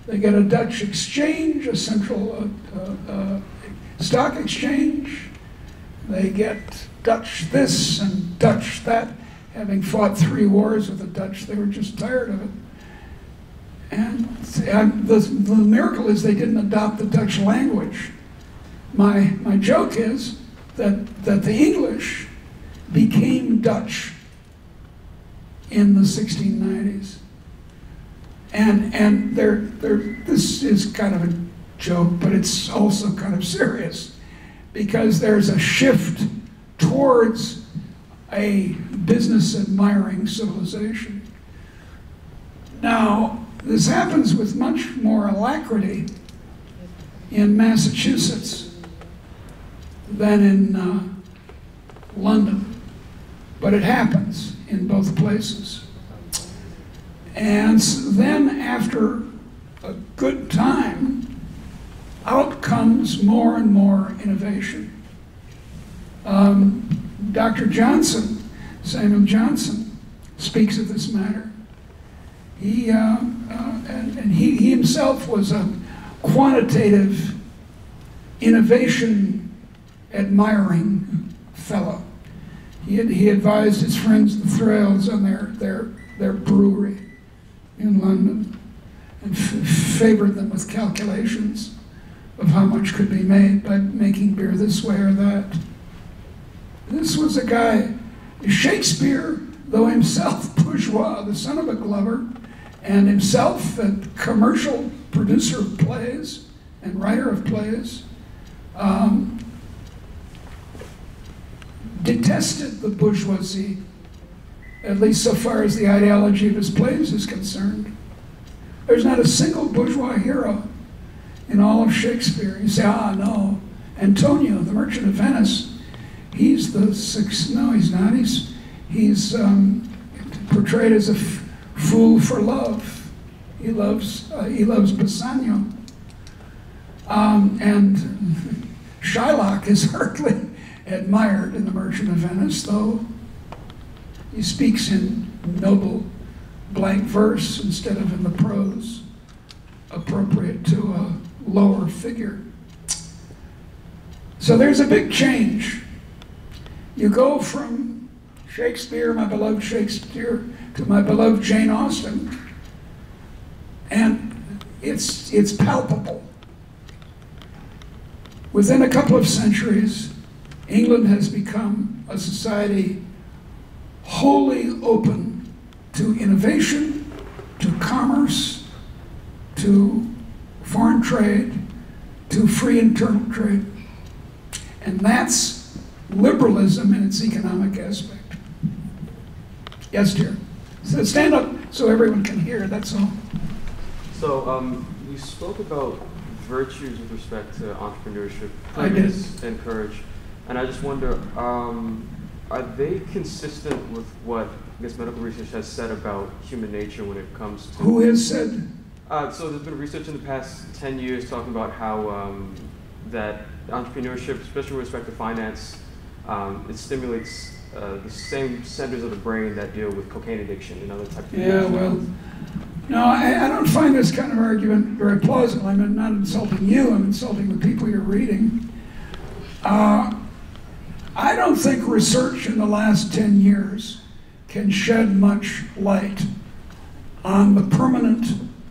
They get a Dutch exchange, a central stock exchange. They get Dutch this and Dutch that. Having fought 3 wars with the Dutch, they were just tired of it. And the miracle is they didn't adopt the Dutch language. My joke is that the English became Dutch in the 1690s. And this is kind of a joke, but it's also kind of serious, because there's a shift towards a business-admiring civilization. Now, this happens with much more alacrity in Massachusetts than in London, but it happens in both places. And then after a good time, out comes more and more innovation. Dr. Johnson, Samuel Johnson, speaks of this matter. He himself was a quantitative, innovation-admiring fellow. He advised his friends, the Thrales, on their brewery in London, and favored them with calculations of how much could be made by making beer this way or that. This was a guy, Shakespeare, though himself bourgeois, the son of a glover, and himself a commercial producer of plays and writer of plays, detested the bourgeoisie, at least so far as the ideology of his plays is concerned. There's not a single bourgeois hero in all of Shakespeare. You say, no, Antonio, the Merchant of Venice, he's the no, he's not. He's portrayed as a fool for love. He loves Bassanio. And Shylock is hardly admired in the Merchant of Venice, though he speaks in noble blank verse instead of in the prose appropriate to a lower figure. So there's a big change. You go from Shakespeare, my beloved Shakespeare, to my beloved Jane Austen, and it's palpable. Within a couple of centuries, England has become a society wholly open to innovation, to commerce, to foreign trade, to free internal trade. And that's liberalism in its economic aspect. Yes, dear. So stand up so everyone can hear, that's all. So you spoke about virtues with respect to entrepreneurship, I did. and courage. And I just wonder, are they consistent with what I guess medical research has said about human nature when it comes to? Who has said? So there's been research in the past 10 years talking about how that entrepreneurship, especially with respect to finance, it stimulates the same centers of the brain that deal with cocaine addiction and other types of Yeah, well, no, I don't find this kind of argument very plausible. I'm not insulting you, I'm insulting the people you're reading. I don't think research in the last 10 years can shed much light on the permanent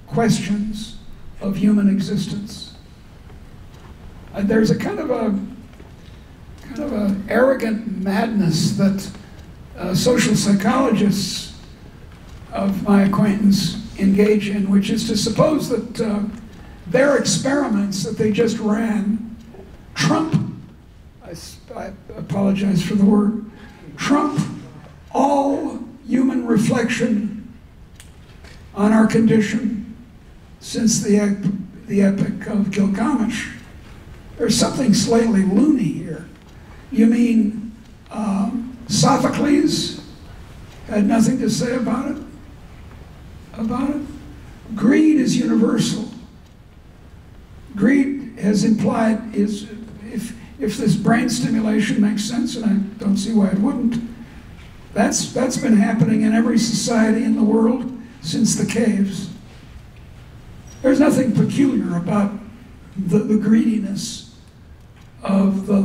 questions of human existence. There's a kind of a arrogant madness that social psychologists of my acquaintance engage in, which is to suppose that their experiments that they just ran trump, I apologize for the word, trump all human reflection on our condition since the epic of Gilgamesh. There's something slightly loony here. You mean Sophocles had nothing to say about it? Greed is universal. Greed has implied is, if this brain stimulation makes sense, and I don't see why it wouldn't, that's been happening in every society in the world since the caves. There's nothing peculiar about the greediness of the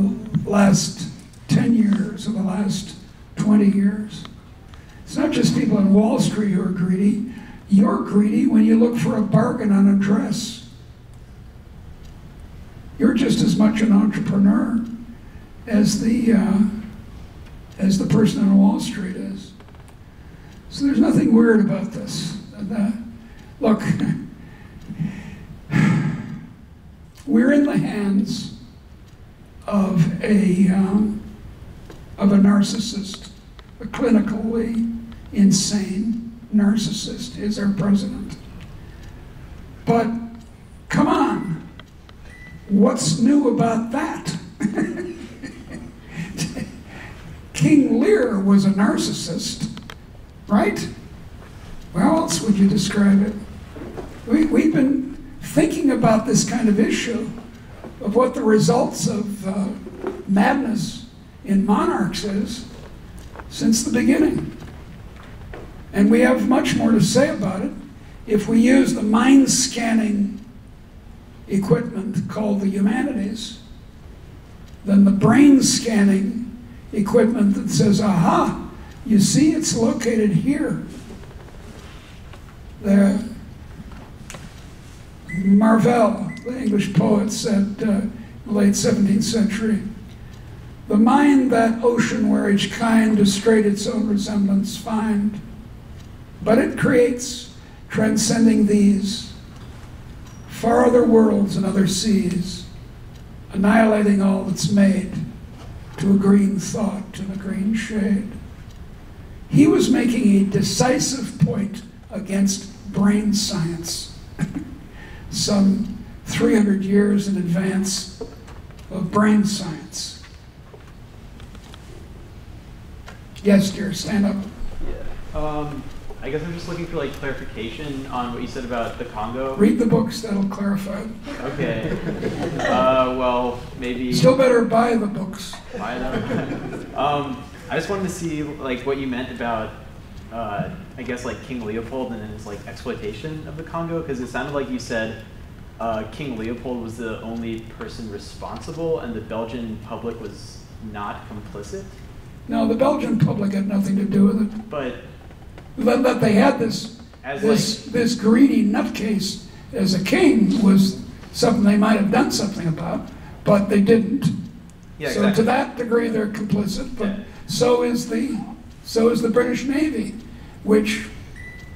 last 10 years, of the last 20 years. It's not just people on Wall Street who are greedy. You're greedy when you look for a bargain on a dress. You're just as much an entrepreneur as the person on Wall Street is. So there's nothing weird about this. Look, we're in the hands of a narcissist, a clinically insane narcissist is our president. But come on, what's new about that? King Lear was a narcissist, right? How else would you describe it? We've been thinking about this kind of issue of what the results of madness in monarchs is since the beginning. And we have much more to say about it if we use the mind scanning equipment called the humanities than the brain scanning equipment that says, aha, you see it's located here. Marvell, the English poet, said in the late 17th century, the mind that ocean where each kind does straight its own resemblance find, but it creates, transcending these, far other worlds and other seas, annihilating all that's made to a green thought and a green shade. He was making a decisive point against brain science, some 300 years in advance of brain science. Yes, dear, stand up. Yeah. I guess I'm just looking for clarification on what you said about the Congo. Read the books, that'll clarify it. Okay. Well, maybe. Still better buy the books. Buy them. I just wanted to see what you meant about, I guess King Leopold and his exploitation of the Congo, because it sounded like you said King Leopold was the only person responsible and the Belgian public was not complicit. No, the Belgian public had nothing to do with it. But that they had this greedy nutcase as a king was something they might have done something about, but they didn't. Yeah, so exactly. To that degree, they're complicit. But yeah. So is the British Navy, which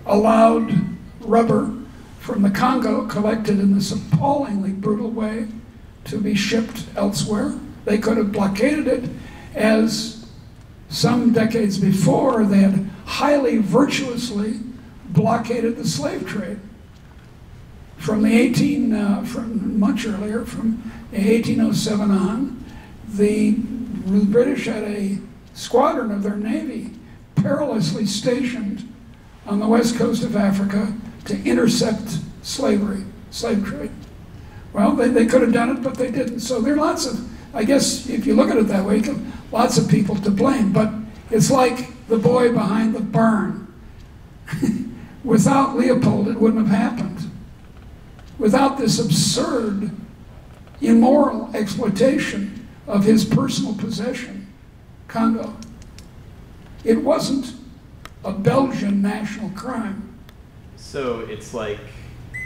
allowed rubber from the Congo, collected in this appallingly brutal way, to be shipped elsewhere. They could have blockaded it, as some decades before they had highly virtuously blockaded the slave trade. From much earlier, from 1807 on, the British had a squadron of their navy perilously stationed on the west coast of Africa to intercept slave trade. Well, they could have done it, but they didn't. So there are lots of, I guess, if you look at it that way, lots of people to blame. But it's like the boy behind the barn. Without Leopold, it wouldn't have happened. Without this absurd, immoral exploitation of his personal possession, Congo, it wasn't a Belgian national crime. So it's like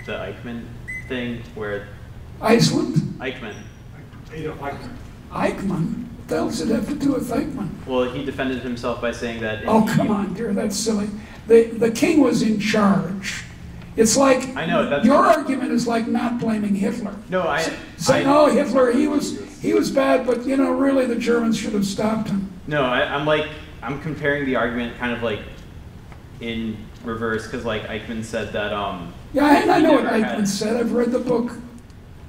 the Eichmann thing where... Iceland? Eichmann. Adolf Eichmann. Eichmann? What the hell does it have to do with Eichmann? Well, he defended himself by saying that... Oh, come on, dear, that's silly. The king was in charge. It's like... I know, that's... Your argument is like not blaming Hitler. No, Saying, oh, Hitler, he was bad, but, you know, really the Germans should have stopped him. No, I'm comparing the argument kind of like in reverse, because like Eichmann said that... Yeah, I know what Eichmann said. I've read the book.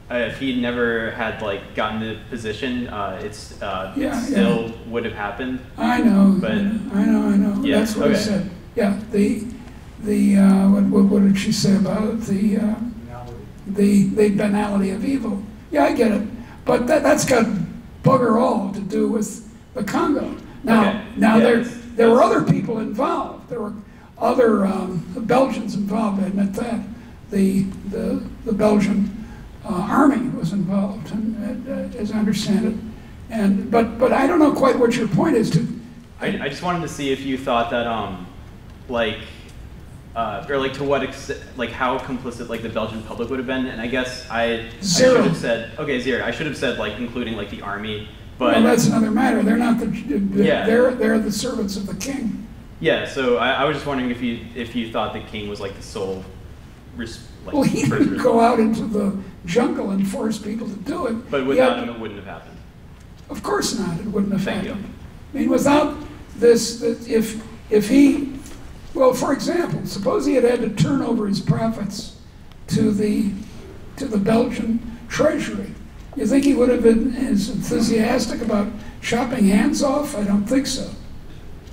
If he'd never had like gotten the position, it still would have happened. I know, but I know. Yeah, that's what he said. Yeah, what did she say about it? The banality of evil. Yeah, I get it, but that's got bugger all to do with the Congo. Now there were other people involved. There were other Belgians involved. I admit that. The Belgian army was involved, and, as I understand it. But I don't know quite what your point is. I just wanted to see if you thought that or like to what extent, like how complicit like the Belgian public would have been. And I guess I should have said, okay, zero. I should have said like including like the army. But well, that's another matter. They're not they're the servants of the king. Yeah. So I was just wondering if you thought the king was like the sole. Well, he didn't go out into the jungle and force people to do it. But without him, it wouldn't have happened. Of course not. It wouldn't have happened. Thank you. I mean, without this, if he, well, for example, suppose he had to turn over his profits to the Belgian treasury. You think he would have been as enthusiastic about chopping hands off? I don't think so.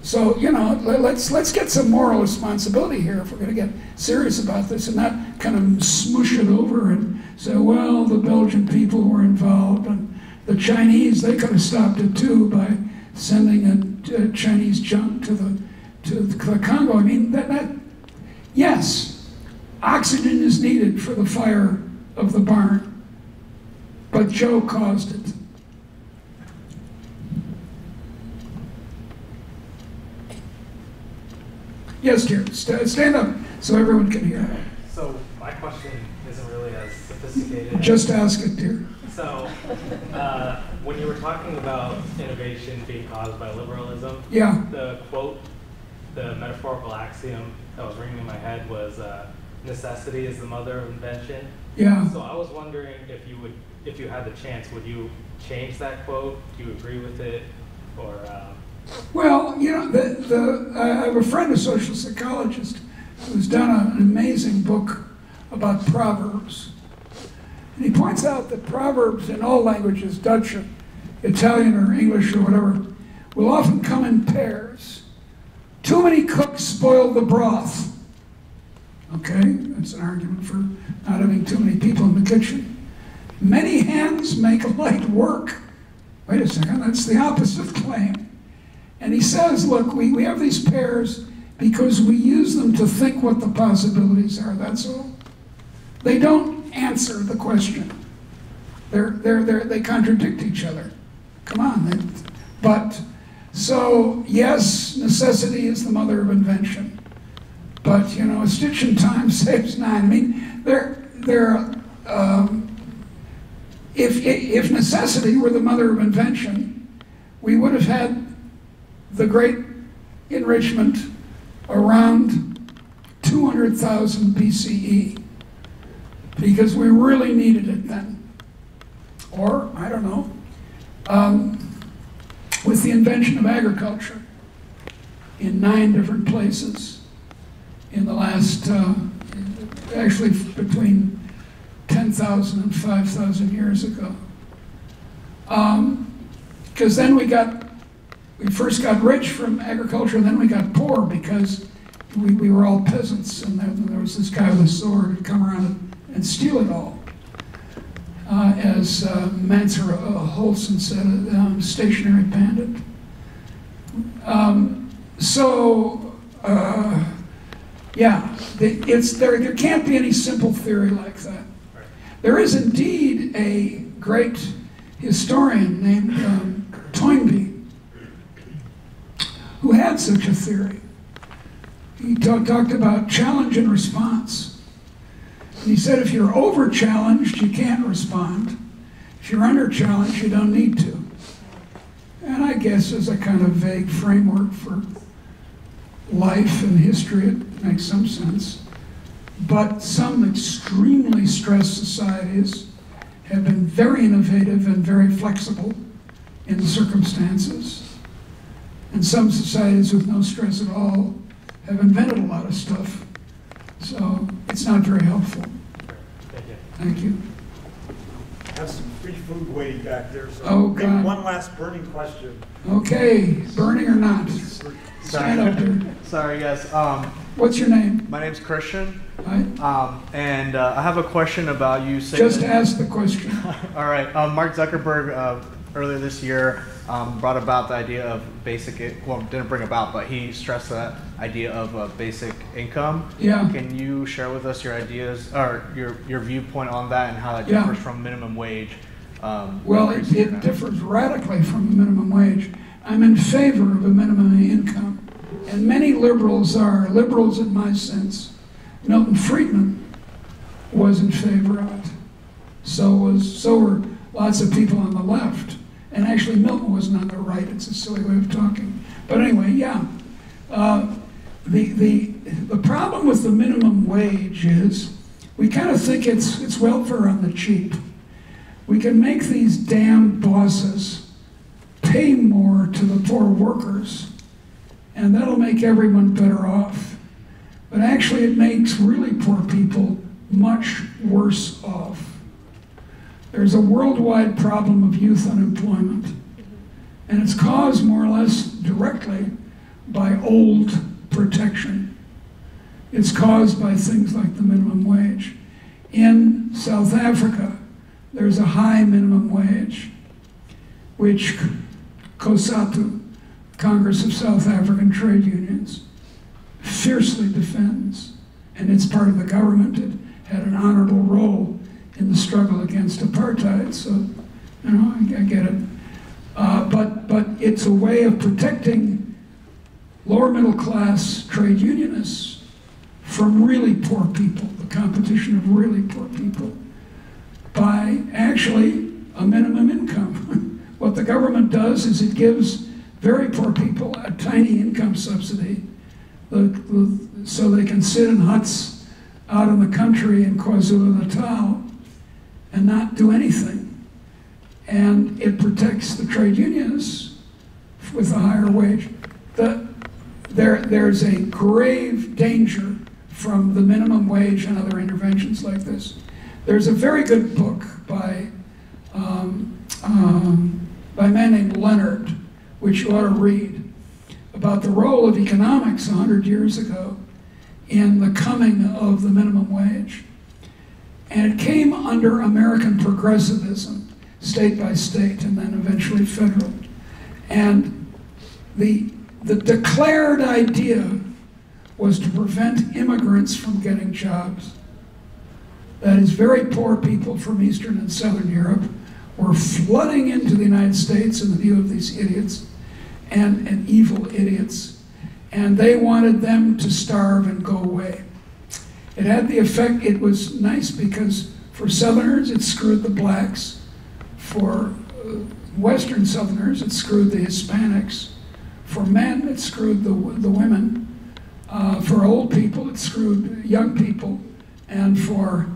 So, you know, let's get some moral responsibility here if we're going to get serious about this and not kind of smoosh it over and say, well, the Belgian people were involved and the Chinese, they could have stopped it too by sending a Chinese junk to the Congo. I mean, yes, oxygen is needed for the fire of the barn, but Joe caused it. Yes, dear. Stand up so everyone can hear. So my question isn't really as sophisticated. Just ask it, dear. So when you were talking about innovation being caused by liberalism, yeah, the quote, the metaphorical axiom that was ringing in my head was necessity is the mother of invention. Yeah. So I was wondering if you had the chance, would you change that quote? Do you agree with it, or? Well, you know, I have a friend, a social psychologist, who's done an amazing book about proverbs. And he points out that proverbs in all languages, Dutch or Italian or English or whatever, will often come in pairs. Too many cooks spoil the broth. Okay, that's an argument for not having too many people in the kitchen. Many hands make light work. Wait a second, that's the opposite claim. And he says, look, we have these pairs because we use them to think what the possibilities are, that's all. They don't answer the question. They contradict each other. Come on. But, so, yes, necessity is the mother of invention. But, you know, a stitch in time saves nine. I mean, if necessity were the mother of invention, we would have had the great enrichment around 200,000 BCE, because we really needed it then. Or, I don't know, with the invention of agriculture in 9 different places in the last, actually between 10,000 and 5,000 years ago. Because then we got we first got rich from agriculture, and then we got poor because we were all peasants, and there was this guy with a sword who'd come around and steal it all. As Mansur Holson said, a stationary bandit. Yeah, there can't be any simple theory like that. There is indeed a great historian named Toynbee who had such a theory. He talked about challenge and response. And he said if you're over-challenged, you can't respond. If you're under-challenged, you don't need to. And I guess as a kind of vague framework for life and history, it makes some sense. But some extremely stressed societies have been very innovative and very flexible in the circumstances. And some societies with no stress at all have invented a lot of stuff. So it's not very helpful. Thank you. Thank you. I have some free food waiting back there, so Oh, maybe God. one last burning question. Okay, burning or not? Stand up there. Sorry, guys. What's your name? My name's Christian, Right? and I have a question about you saying. Just ask the question. All right. Mark Zuckerberg earlier this year brought about the idea of didn't bring about, but he stressed that idea of basic income. Yeah. Can you share with us your ideas or your viewpoint on that and how that Yeah. differs from minimum wage? Well, it differs radically from the minimum wage. I'm in favor of a minimum income, and many liberals are. Liberals in my sense. Milton Friedman was in favor of it. So were lots of people on the left. And actually Milton wasn't on the right. It's a silly way of talking. But anyway, yeah. The problem with the minimum wage is we kind of think it's welfare on the cheap. We can make these damn bosses pay more to the poor workers, and that'll make everyone better off. But actually it makes really poor people much worse off. There's a worldwide problem of youth unemployment, and it's caused more or less directly by old protection. It's caused by things like the minimum wage. In South Africa, there's a high minimum wage, which COSATU, Congress of South African Trade Unions, fiercely defends, and it's part of the government. It had an honorable role in the struggle against apartheid, so, you know, I get it. But it's a way of protecting lower middle class trade unionists from really poor people, the competition of really poor people, by actually a minimum income. What the government does is it gives very poor people a tiny income subsidy so they can sit in huts out in the country in KwaZulu-Natal and not do anything. And it protects the trade unions with a higher wage. There's a grave danger from the minimum wage and other interventions like this. There's a very good book by a man named Leonard, which you ought to read, about the role of economics 100 years ago in the coming of the minimum wage. And it came under American progressivism, state by state, and then eventually federal. And the declared idea was to prevent immigrants from getting jobs. That is, very poor people from Eastern and Southern Europe were flooding into the United States in the view of these idiots and evil idiots, and they wanted them to starve and go away. It had the effect, it was nice because for Southerners it screwed the blacks, for Western Southerners it screwed the Hispanics, for men it screwed the women, for old people it screwed young people, and for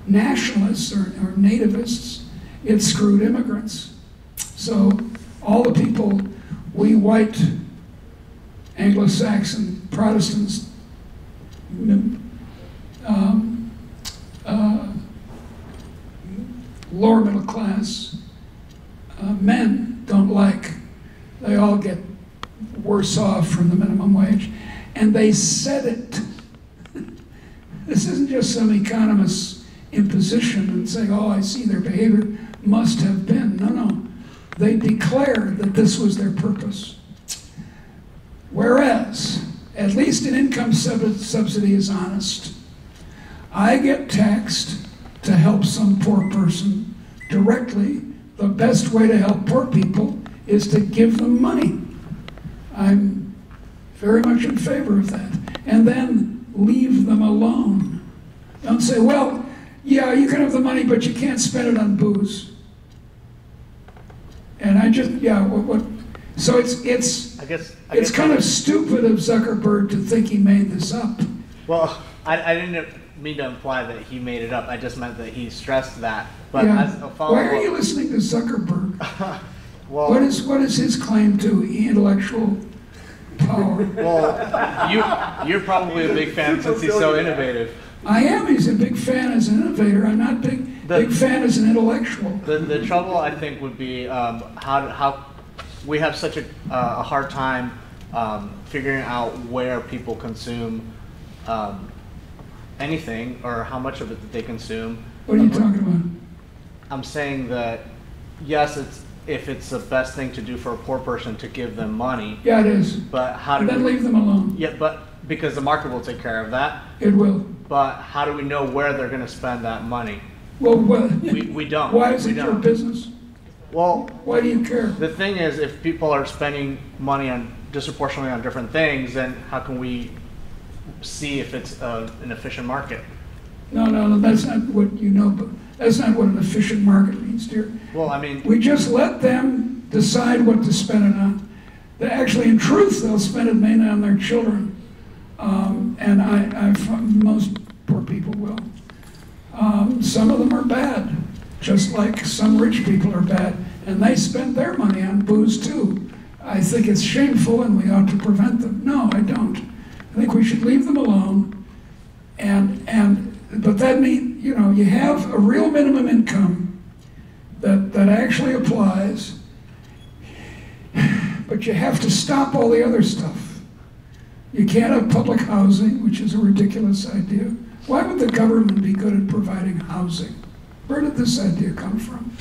nationalists or nativists it screwed immigrants. So all the people, we white Anglo-Saxon Protestants, lower middle class men don't like They all get worse off from the minimum wage. And they said it. This isn't just some economist's imposition and saying, oh, I see their behavior must have been. No, no. They declared that this was their purpose. Whereas, at least an income subsidy is honest. I get taxed to help some poor person directly. The best way to help poor people is to give them money. I'm very much in favor of that. And then leave them alone. Don't say, well, yeah, you can have the money, but you can't spend it on booze. And I just, yeah, what so it's I guess kind of stupid of Zuckerberg to think he made this up. Well, I didn't mean to imply that he made it up. I just meant that he stressed that. But Yeah. as a follow-up, Why are you listening to Zuckerberg? well, What is his claim to intellectual power? well, you're probably a big fan since he's so innovative. I am. He's a big fan as an innovator. I'm not big fan as an intellectual. The trouble, I think, would be how we have such a hard time figuring out where people consume anything or how much of it that they consume. What are you talking about? I'm saying that, yes, if it's the best thing to do for a poor person to give them money. Yeah, it is. But how do Then we, leave them alone. Yeah, but because the market will take care of that. It will. But how do we know where they're going to spend that money? Well, We don't. Why is We it your don't. business? Well, Why do you care? the thing is, if people are spending money on disproportionately on different things, then how can we see if it's an efficient market? No, that's not what you know, but that's not what an efficient market means, dear. Well, I mean, We just let them decide what to spend it on. Actually, in truth, they'll spend it mainly on their children. And most poor people will. Some of them are bad, just like some rich people are bad, and they spend their money on booze too. I think it's shameful and we ought to prevent them. No, I don't. I think we should leave them alone. But that means, you know, you have a real minimum income that actually applies, but you have to stop all the other stuff. You can't have public housing, which is a ridiculous idea. Why would the government be good at providing housing? Where did this idea come from?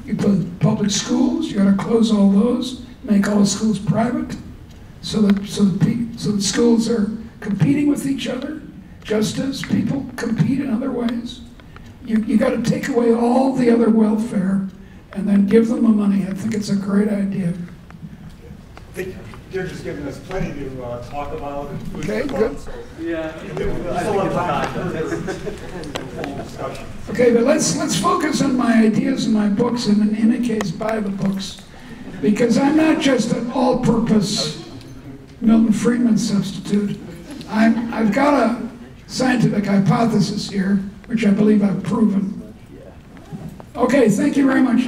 You put public schools, you got to close all those, make all the schools private, so that schools are competing with each other, just as people compete in other ways. You got to take away all the other welfare and then give them the money. I think it's a great idea. I think they're just giving us plenty to talk about. And Okay, good. So, Yeah. Okay, but let's focus on my ideas and my books, and in any case, buy the books, because I'm not just an all-purpose Milton Friedman substitute. I've got a scientific hypothesis here, which I believe I've proven. Okay, thank you very much.